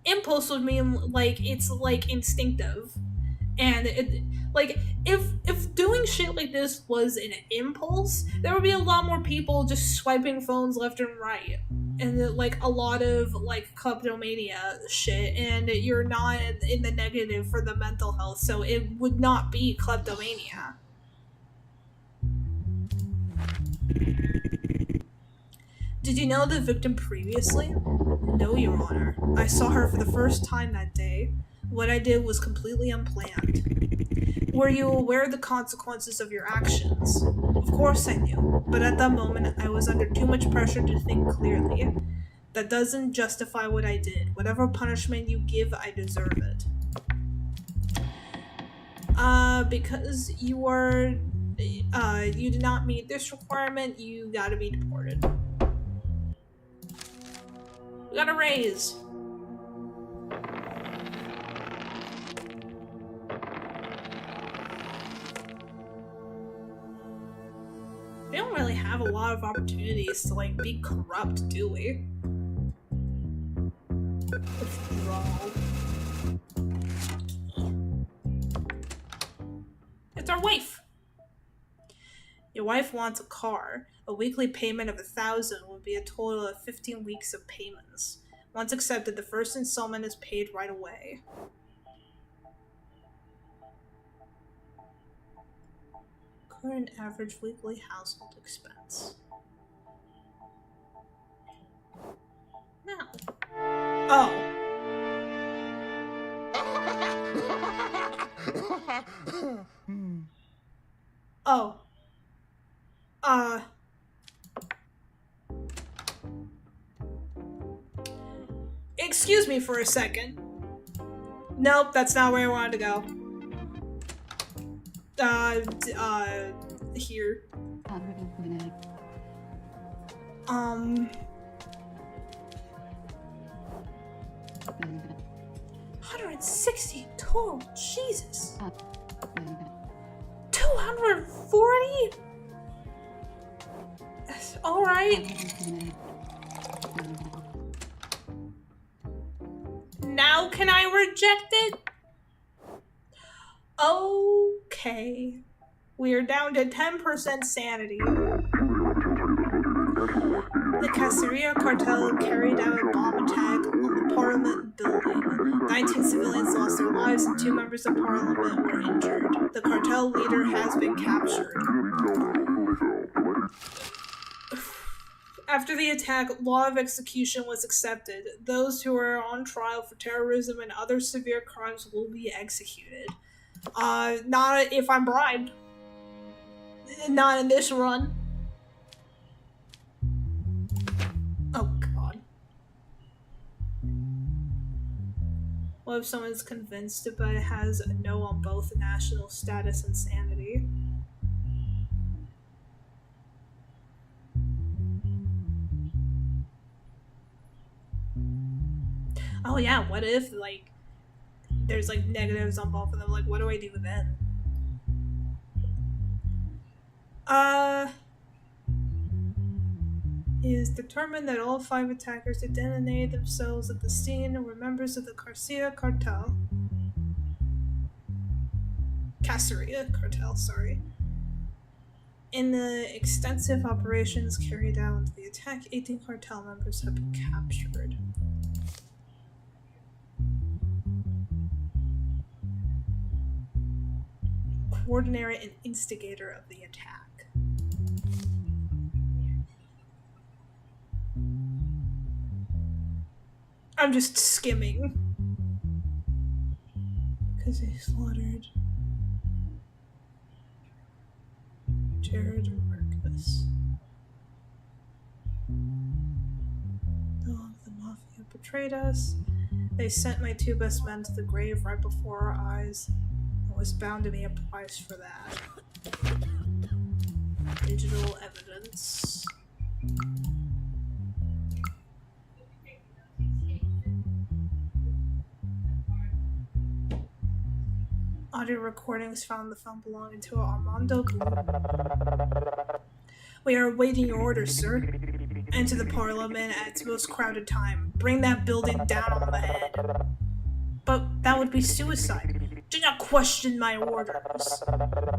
Speaker 1: Impulse would mean, like, it's, like, instinctive. And, if doing shit like this was an impulse, there would be a lot more people just swiping phones left and right. And, like, a lot of, like, kleptomania shit, and you're not in the negative for the mental health, so it would not be kleptomania. Did you know the victim previously? No, Your Honor. I saw her for the first time that day. What I did was completely unplanned. Were you aware of the consequences of your actions? Of course I knew, but at that moment I was under too much pressure to think clearly. That doesn't justify what I did. Whatever punishment you give, I deserve it. Because you are, you did not meet this requirement, you gotta be deported. We got a raise. We don't really have a lot of opportunities to, like, be corrupt, do we? Withdrawal. It's our wife. Your wife wants a car. A weekly payment of $1,000 would be a total of 15 weeks of payments. Once accepted, the first installment is paid right away. Current average weekly household expense. Now. Oh. Oh. Excuse me for a second. Nope, that's not where I wanted to go. Here. 160 total, Jesus. 240? Alright. Now can I reject it? Okay. We're down to 10% sanity. The Caceria cartel carried out a bomb attack on the Parliament building. 19 civilians lost their lives and 2 members of Parliament were injured. The cartel leader has been captured. After the attack, law of execution was accepted. Those who are on trial for terrorism and other severe crimes will be executed. Not if I'm bribed. Not in this run. Oh, God. What if someone's convinced but has a no on both national status and sanity? Oh yeah, what if, like, there's, like, negatives on both of them? Like, what do I do then? It is determined that all 5 attackers who detonated themselves at the scene were members of the Caceria cartel. Caceria cartel, sorry. In the extensive operations carried out into the attack, 18 cartel members have been captured. Coordinator and instigator of the attack. I'm just skimming. Because they slaughtered Jared Marcus. Dog, the mafia betrayed us. They sent my 2 best men to the grave right before our eyes. There was bound to be a price for that. Digital evidence. audio recordings found on the phone belonging to Armando. We are awaiting your orders, sir. Enter the parliament at its most crowded time. Bring that building down on the head. But that would be suicide. Do not question my orders.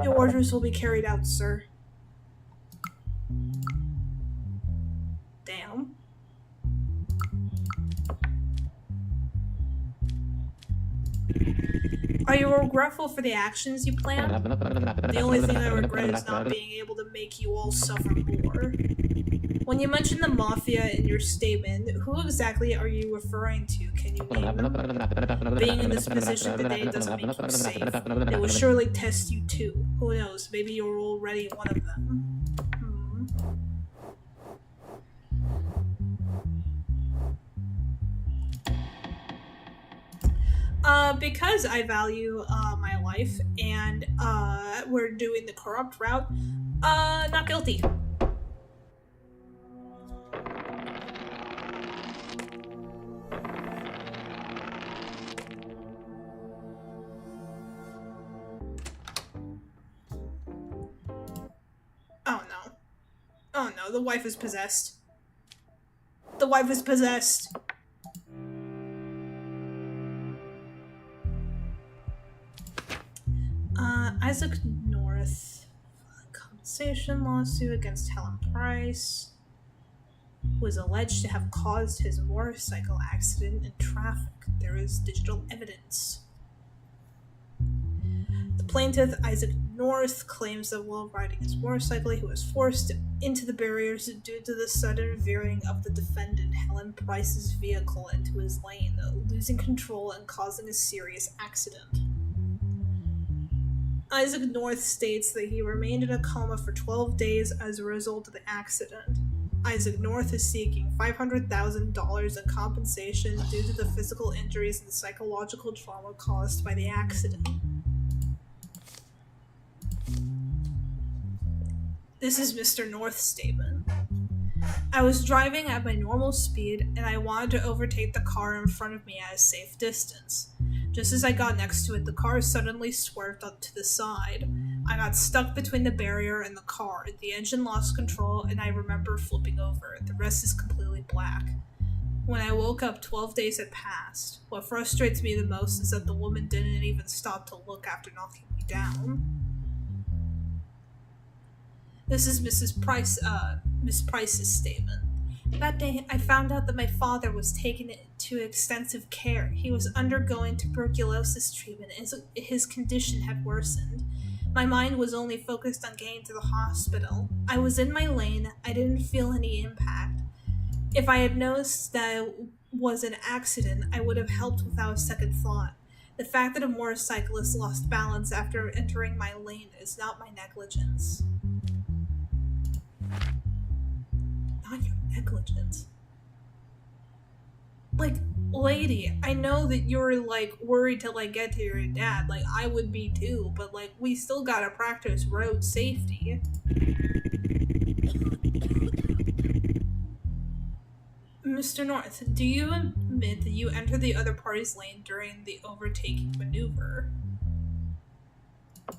Speaker 1: Your orders will be carried out, sir. Damn. Are you regretful for the actions you planned? The only thing I regret is not being able to make you all suffer more. When you mentioned the Mafia in your statement, who exactly are you referring to? Can you name them? Being in this position today doesn't make you safe. They will surely test you too. Who knows, maybe you're already one of them. Because I value my life and we're doing the corrupt route, not guilty. Oh no. Oh no, the wife is possessed. The wife is possessed. Isaac North, compensation lawsuit against Helen Price, who is alleged to have caused his motorcycle accident in traffic. There is digital evidence. The plaintiff, Isaac North, claims that while riding his motorcycle, he was forced into the barriers due to the sudden veering of the defendant, Helen Price's vehicle, into his lane, losing control and causing a serious accident. Isaac North states that he remained in a coma for 12 days as a result of the accident. Isaac North is seeking $500,000 in compensation due to the physical injuries and psychological trauma caused by the accident. This is Mr. North's statement. I was driving at my normal speed and I wanted to overtake the car in front of me at a safe distance. Just as I got next to it, the car suddenly swerved up to the side. I got stuck between the barrier and the car. The engine lost control and I remember flipping over. The rest is completely black. When I woke up, 12 days had passed. What frustrates me the most is that the woman didn't even stop to look after knocking me down. This is Miss Price's statement. That day, I found out that my father was taken to extensive care. He was undergoing tuberculosis treatment and his condition had worsened. My mind was only focused on getting to the hospital. I was in my lane. I didn't feel any impact. If I had noticed that it was an accident, I would have helped without a second thought. The fact that a motorcyclist lost balance after entering my lane is not my negligence. Not your negligence. Like, lady, I know that you're, like, worried to, like, get to your dad. Like, I would be too, but, like, we still gotta practice road safety. Mr. North, do you admit that you entered the other party's lane during the overtaking maneuver?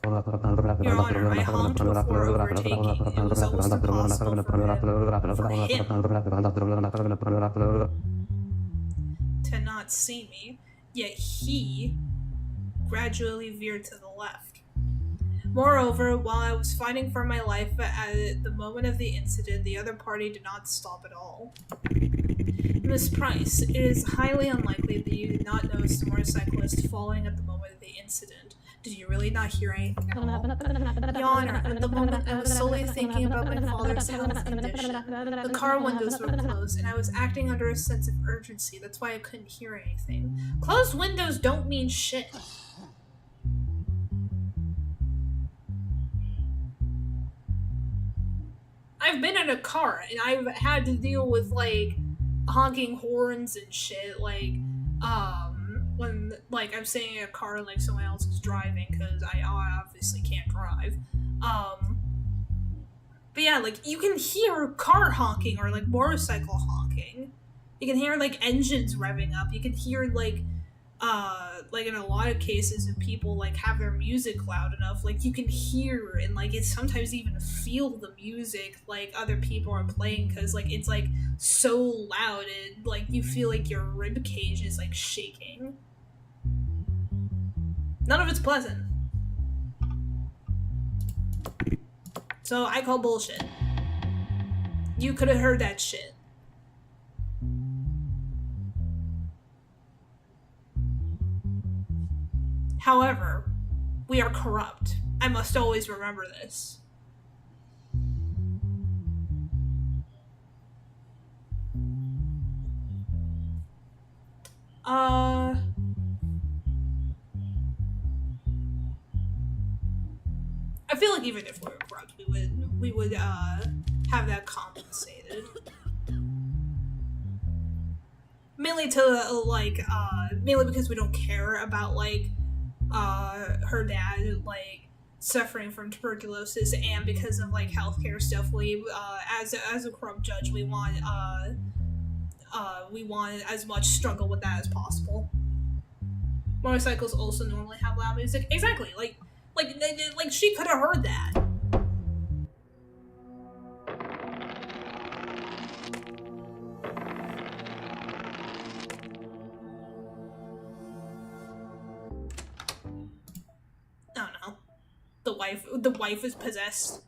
Speaker 1: Your Honor, I honked before overtaking. It was almost impossible for him to not see me, yet he gradually veered to the left. Moreover, while I was fighting for my life at the moment of the incident, the other party did not stop at all. Miss Price, it is highly unlikely that you did not notice the motorcyclist falling at the moment of the incident. Did you really not hear anything at all? Your Honor, at the moment I was solely thinking about my father's health condition. The car windows were closed, and I was acting under a sense of urgency. That's why I couldn't hear anything. Closed windows don't mean shit. I've been in a car, and I've had to deal with, like, honking horns and shit, like, when, like, I'm sitting in a car and, like, someone else is driving, because I obviously can't drive. But yeah, like, you can hear car honking or, like, motorcycle honking. You can hear, like, engines revving up. You can hear, like, like in a lot of cases, if people like have their music loud enough, like you can hear and like it's sometimes even feel the music like other people are playing, because like it's like so loud and like you feel like your rib cage is like shaking. None of it's pleasant. So I call bullshit. You could have heard that shit. However, we are corrupt. I must always remember this. I feel like even if we were corrupt, we would have that compensated. Mainly to mainly because we don't care about like her dad like suffering from tuberculosis, and because of like healthcare stuff, we as a corrupt judge, we want as much struggle with that as possible. Motorcycles also normally have loud music. Exactly, like she could have heard that. I don't know. The wife is possessed.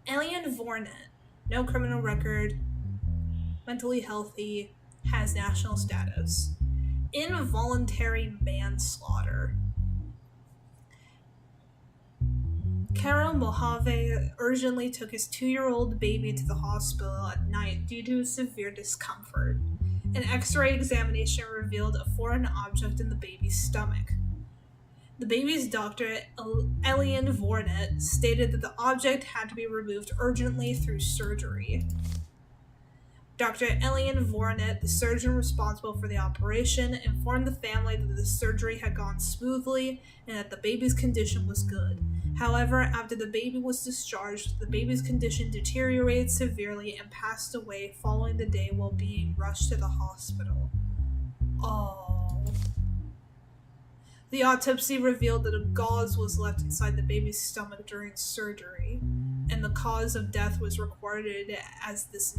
Speaker 1: Alien Vornet. No criminal record. Mentally healthy. Has national status. Involuntary manslaughter. Carol Mojave urgently took his 2-year-old baby to the hospital at night due to severe discomfort. An X-ray examination revealed a foreign object in the baby's stomach. The baby's doctor, Elian Vornet, stated that the object had to be removed urgently through surgery. Dr. Elian Vornet, the surgeon responsible for the operation, informed the family that the surgery had gone smoothly and that the baby's condition was good. However, after the baby was discharged, the baby's condition deteriorated severely and passed away following the day while being rushed to the hospital. Oh. The autopsy revealed that a gauze was left inside the baby's stomach during surgery, and the cause of death was recorded as this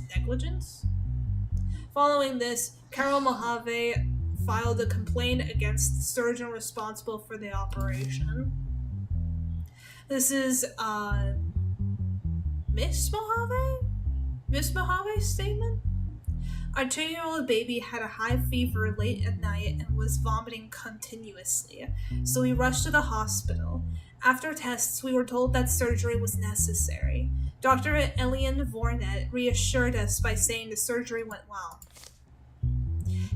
Speaker 1: negligence? Following this, Carol Mojave filed a complaint against the surgeon responsible for the operation. This is, Miss Mojave? Miss Mojave's statement? Our 2-year-old baby had a high fever late at night and was vomiting continuously, so we rushed to the hospital. After tests, we were told that surgery was necessary. Dr. Elian Vornet reassured us by saying the surgery went well.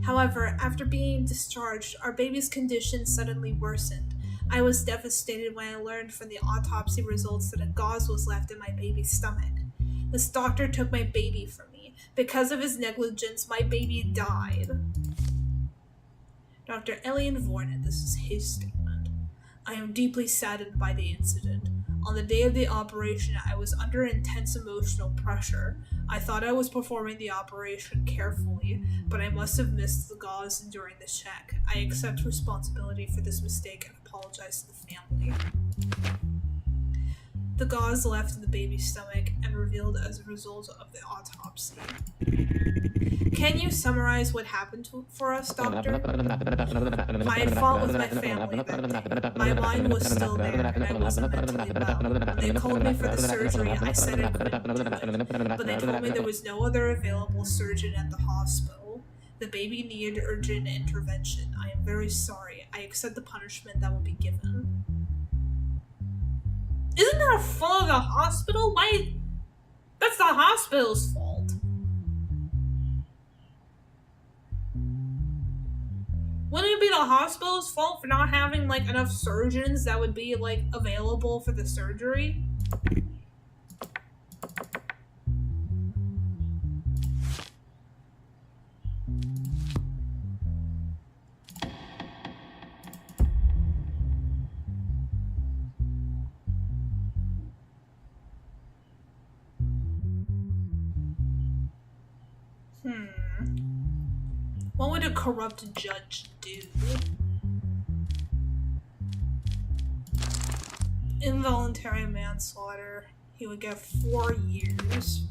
Speaker 1: However, after being discharged, our baby's condition suddenly worsened. I was devastated when I learned from the autopsy results that a gauze was left in my baby's stomach. This doctor took my baby from me. Because of his negligence, my baby died. Dr. Elian Vornet, this is his statement. I am deeply saddened by the incident. On the day of the operation, I was under intense emotional pressure. I thought I was performing the operation carefully, but I must have missed the gauze during the check. I accept responsibility for this mistake and apologize to the family. The gauze left in the baby's stomach and revealed as a result of the autopsy. Can you summarize what happened for us, doctor? My fault with my family that day. My mind was still there and I wasn't mentally well. When they called me for the surgery, I said I couldn't do it, but they told me there was no other available surgeon at the hospital. The baby needed urgent intervention. I am very sorry. I accept the punishment that will be given. Isn't that a fault of the hospital? Why? That's the hospital's fault. Wouldn't it be the hospital's fault for not having, like, enough surgeons that would be, like, available for the surgery? What would a corrupt judge do? Involuntary manslaughter. He would get 4 years.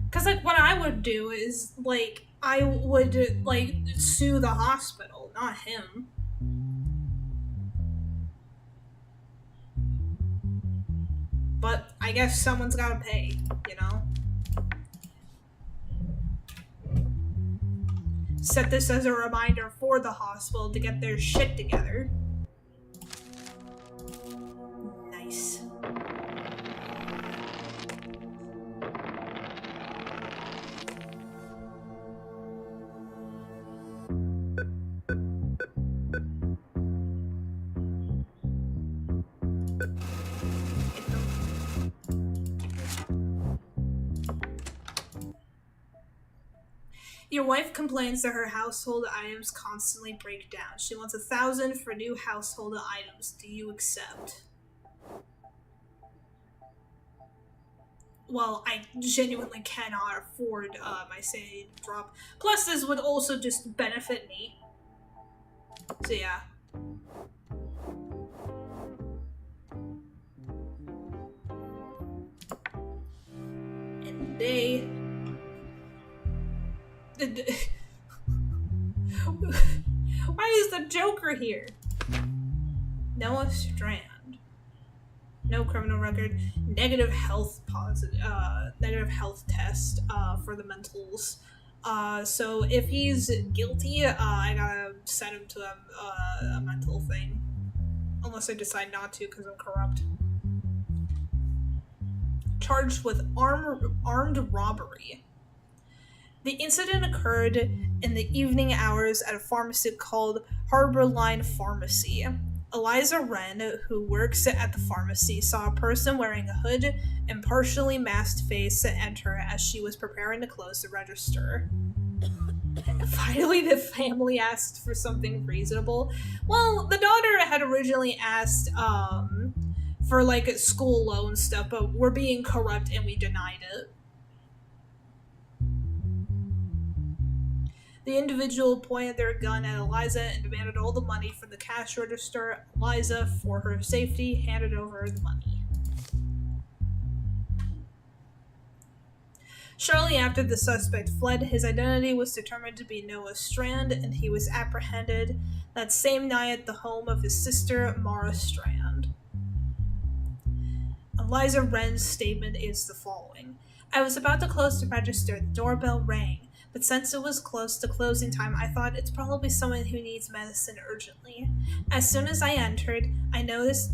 Speaker 1: Because, like, what I would do is, like, I would, like, sue the hospital, not him. But I guess someone's gotta pay, you know? Set this as a reminder for the hospital to get their shit together. Nice. Your wife complains that her household items constantly break down. She wants $1,000 for new household items. Do you accept? Well, I genuinely cannot afford my sanity to drop. Plus, this would also just benefit me. So yeah. And they... Why is the Joker here? Noah Strand. No criminal record. Negative health test for the mentals. So if he's guilty, I gotta send him to a mental thing. Unless I decide not to because I'm corrupt. Charged with armed robbery. The incident occurred in the evening hours at a pharmacy called Harbor Line Pharmacy. Eliza Wren, who works at the pharmacy, saw a person wearing a hood and partially masked face enter as she was preparing to close the register. Finally, the family asked for something reasonable. Well, the daughter had originally asked for like school loan stuff, but we're being corrupt and we denied it. The individual pointed their gun at Eliza and demanded all the money from the cash register. Eliza, for her safety, handed over the money. Shortly after the suspect fled, his identity was determined to be Noah Strand, and he was apprehended that same night at the home of his sister, Mara Strand. Eliza Wren's statement is the following. I was about to close the register. The doorbell rang. But since it was close to closing time, I thought it's probably someone who needs medicine urgently. As soon as I entered, I noticed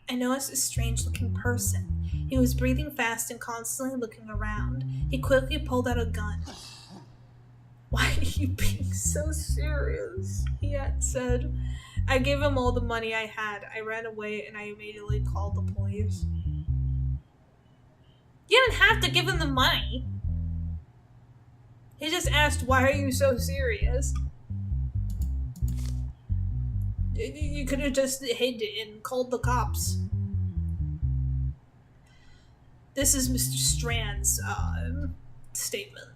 Speaker 1: a strange-looking person. He was breathing fast and constantly looking around. He quickly pulled out a gun. Why are you being so serious? He had said. I gave him all the money I had. I ran away and I immediately called the police. You didn't have to give him the money. He just asked, why are you so serious? You could have just hid and called the cops. This is Mr. Strand's statement.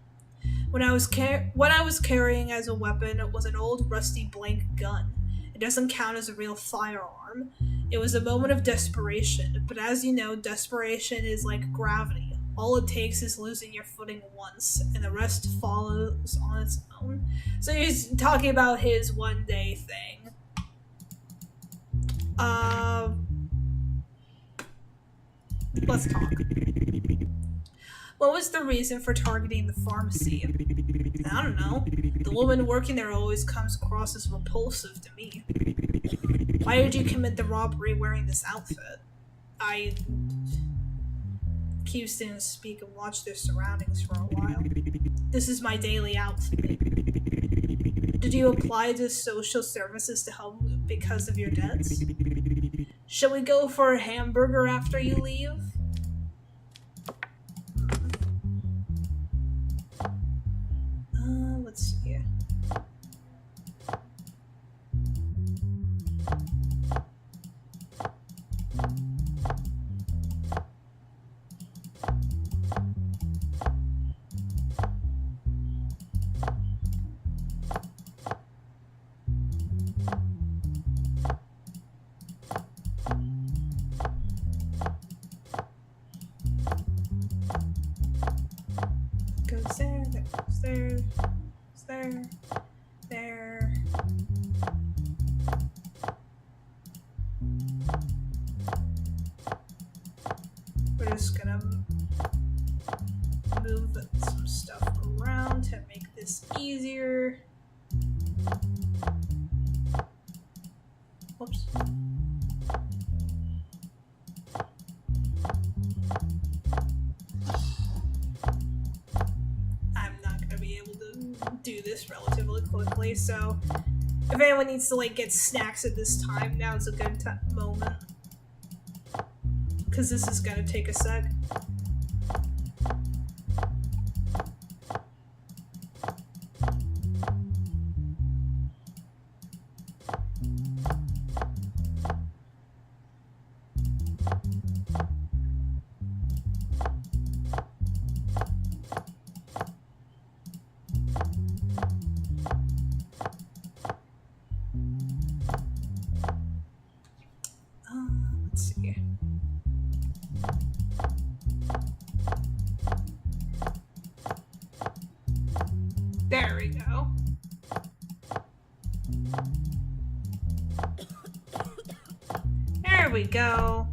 Speaker 1: What I was carrying as a weapon was an old rusty blank gun. It doesn't count as a real firearm. It was a moment of desperation, but as you know, desperation is like gravity. All it takes is losing your footing once, and the rest follows on its own. So he's talking about his one-day thing. Let's talk. What was the reason for targeting the pharmacy? I don't know. The woman working there always comes across as repulsive to me. Why did you commit the robbery wearing this outfit? Keeves didn't speak and watched their surroundings for a while. This is my daily outfit. Did you apply to social services to help because of your debts? Shall we go for a hamburger after you leave? Let's see. Goes there, that goes there, goes there, there. We're just gonna move some stuff around to make this easier. Whoops. Do this relatively quickly, so if anyone needs to like get snacks at this time, now's a good moment, because this is gonna take a sec. Let's see. There we go. There we go.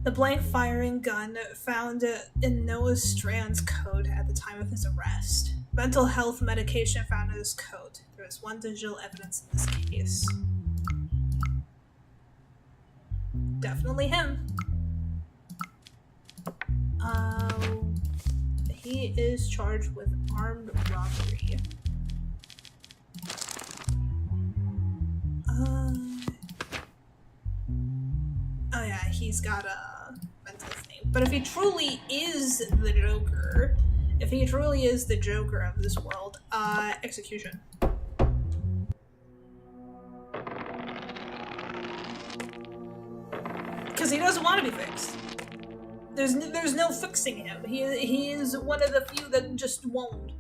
Speaker 1: The blank firing gun found in Noah Strand's coat at the time of his arrest. Mental health medication found in his coat. There is one digital evidence in this case. Definitely him. He is charged with armed robbery. Oh yeah, he's got a mental thing. But if he truly is the Joker, of this world, execution. Because he doesn't want to be fixed. There's no fixing him. He is one of the few that just won't.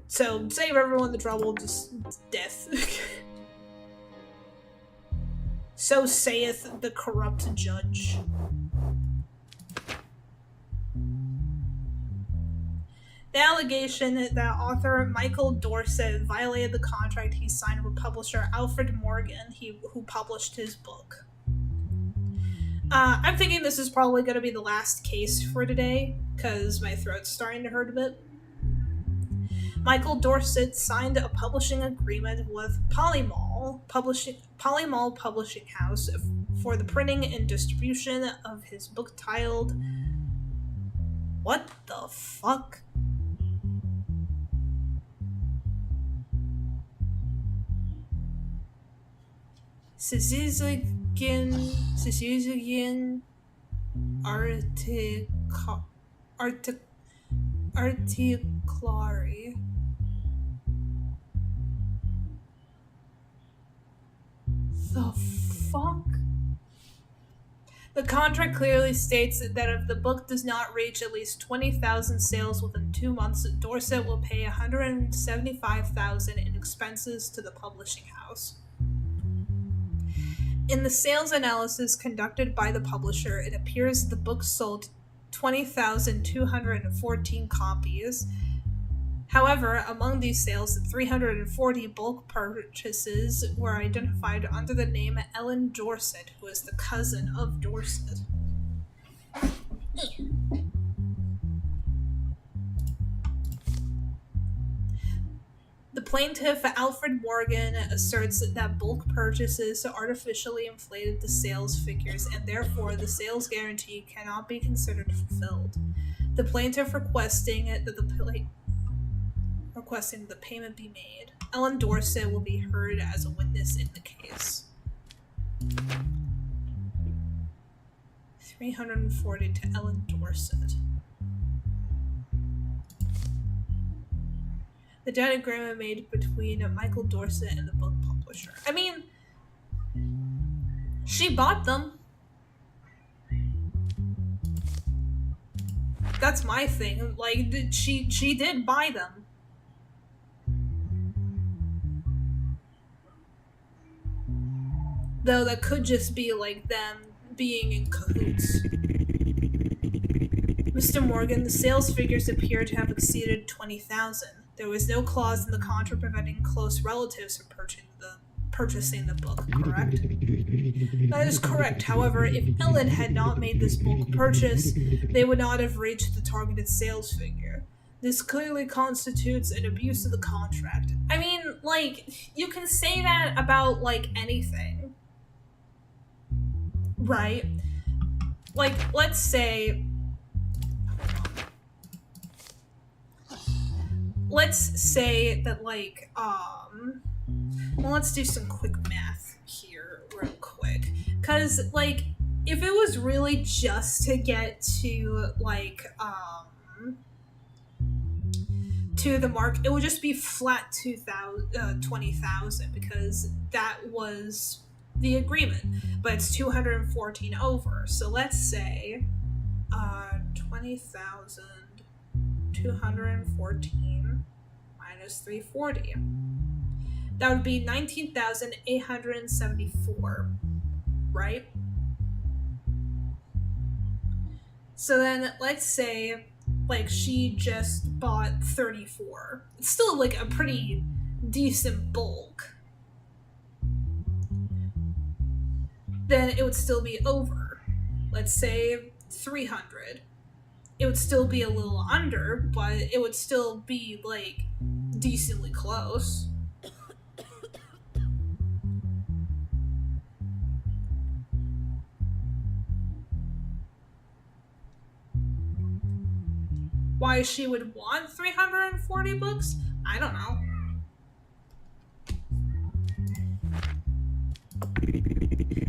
Speaker 1: So save everyone the trouble, just death. So saith the corrupt judge. The allegation that author Michael Dorset violated the contract he signed with publisher Alfred Morgan, who published his book. I'm thinking this is probably going to be the last case for today, because my throat's starting to hurt a bit. Michael Dorset signed a publishing agreement with Polymall Publishing House for the printing and distribution of his book titled... What the fuck? Sizizigin Articlari. The fuck? The contract clearly states that if the book does not reach at least 20,000 sales within 2 months, Dorset will pay $175,000 in expenses to the publishing house. In the sales analysis conducted by the publisher, it appears the book sold 20,214 copies. However, among these sales, 340 bulk purchases were identified under the name Ellen Dorset, who is the cousin of Dorset. The plaintiff, Alfred Morgan, asserts that bulk purchases artificially inflated the sales figures, and therefore the sales guarantee cannot be considered fulfilled. The plaintiff requesting that the payment be made. Ellen Dorset will be heard as a witness in the case. 340 to Ellen Dorset. The debt agreement made between Michael Dorset and the book publisher. I mean, she bought them. That's my thing. Like, she did buy them. Though that could just be like them being in cahoots. Mr. Morgan, the sales figures appear to have exceeded 20,000. There was no clause in the contract preventing close relatives from purchasing the book, correct? That is correct. However, if Ellen had not made this bulk purchase, they would not have reached the targeted sales figure. This clearly constitutes an abuse of the contract. I mean, like, you can say that about, like, anything. Right? Like, let's say... Let's say that, like, well, let's do some quick math here real quick. Because, like, if it was really just to get to, like, to the mark, it would just be flat 20,000 because that was the agreement. But it's 214 over. So let's say, 20,000, 214 minus 340. That would be 19,874, right? So then let's say, like, she just bought 34. It's still, like, a pretty decent bulk. Then it would still be over. Let's say 300. It would still be a little under, but it would still be, like, decently close. Why she would want 340 books? I don't know.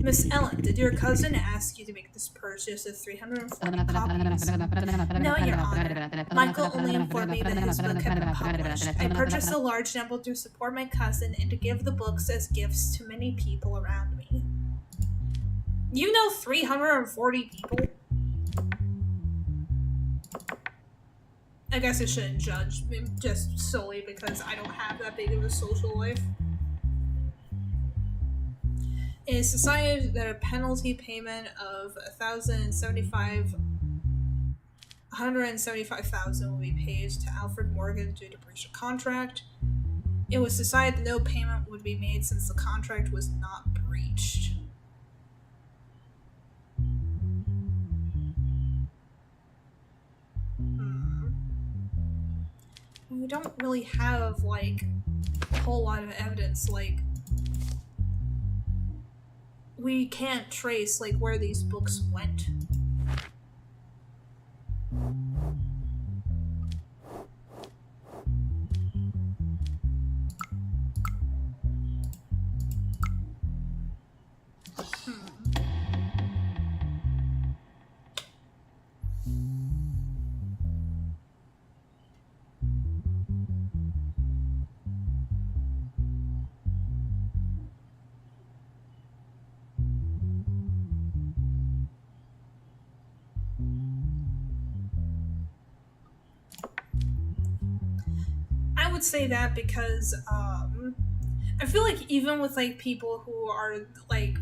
Speaker 1: Miss Ellen, did your cousin ask you to make this purchase of 340 copies? No, Your Honor. Michael only informed me that his book had been published. I purchased a large number to support my cousin and to give the books as gifts to many people around me. You know 340 people? I guess I shouldn't judge, just solely because I don't have that big of a social life. It is decided that a penalty payment of $175,000 will be paid to Alfred Morgan due to breach of contract. It was decided that no payment would be made since the contract was not breached. We don't really have, like, a whole lot of evidence, like, we can't trace, like, where these books went. I would say that because I feel like even with, like, people who are, like,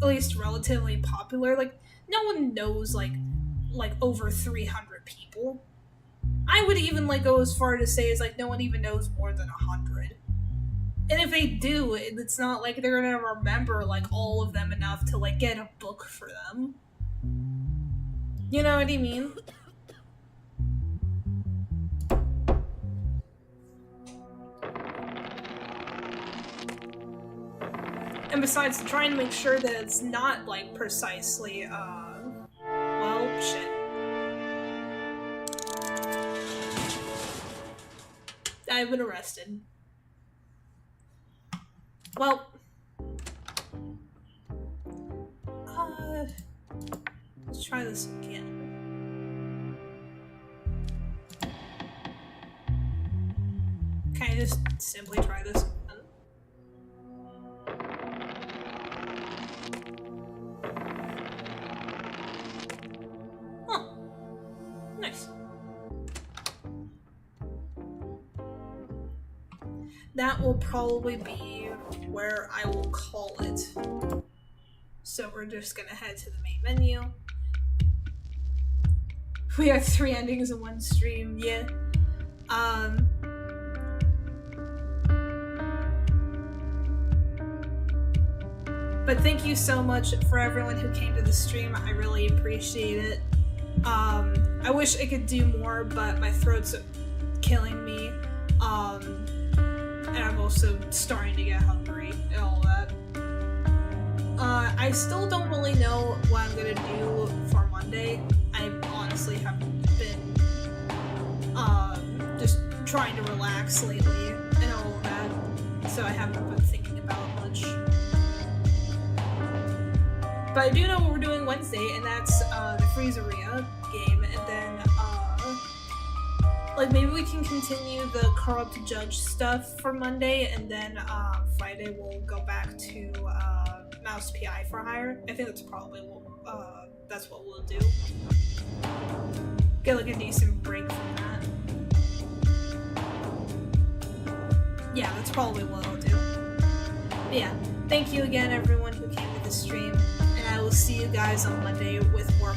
Speaker 1: at least relatively popular, like, no one knows, like over 300 people. I would even, like, go as far to say is, like, no one even knows more than 100. And if they do, it's not like they're gonna remember, like, all of them enough to, like, get a book for them. You know what I mean? And besides, trying to make sure that it's not, like, precisely, well, shit. I've been arrested. Well, let's try this again. Can I just simply try this again? Huh. Nice. That will probably be where I will call it. So we're just gonna head to the main menu. We have 3 endings in one stream, yeah. But thank you so much for everyone who came to the stream. I really appreciate it. I wish I could do more, but my throat's killing me. And I'm also starting to get hungry and all that. I still don't really know what I'm gonna do for Monday. I honestly haven't been just trying to relax lately and all of that, so I haven't been thinking about it much. But I do know what we're doing Wednesday, and that's the Freezeria game, and then like maybe we can continue the Corrupt Judge stuff for Monday, and then Friday we'll go back to Mouse PI for hire. I think that's probably that's what we'll do. Get like a decent break from that. Yeah, that's probably what I'll do. But yeah, thank you again everyone who came to the stream, and I will see you guys on Monday with more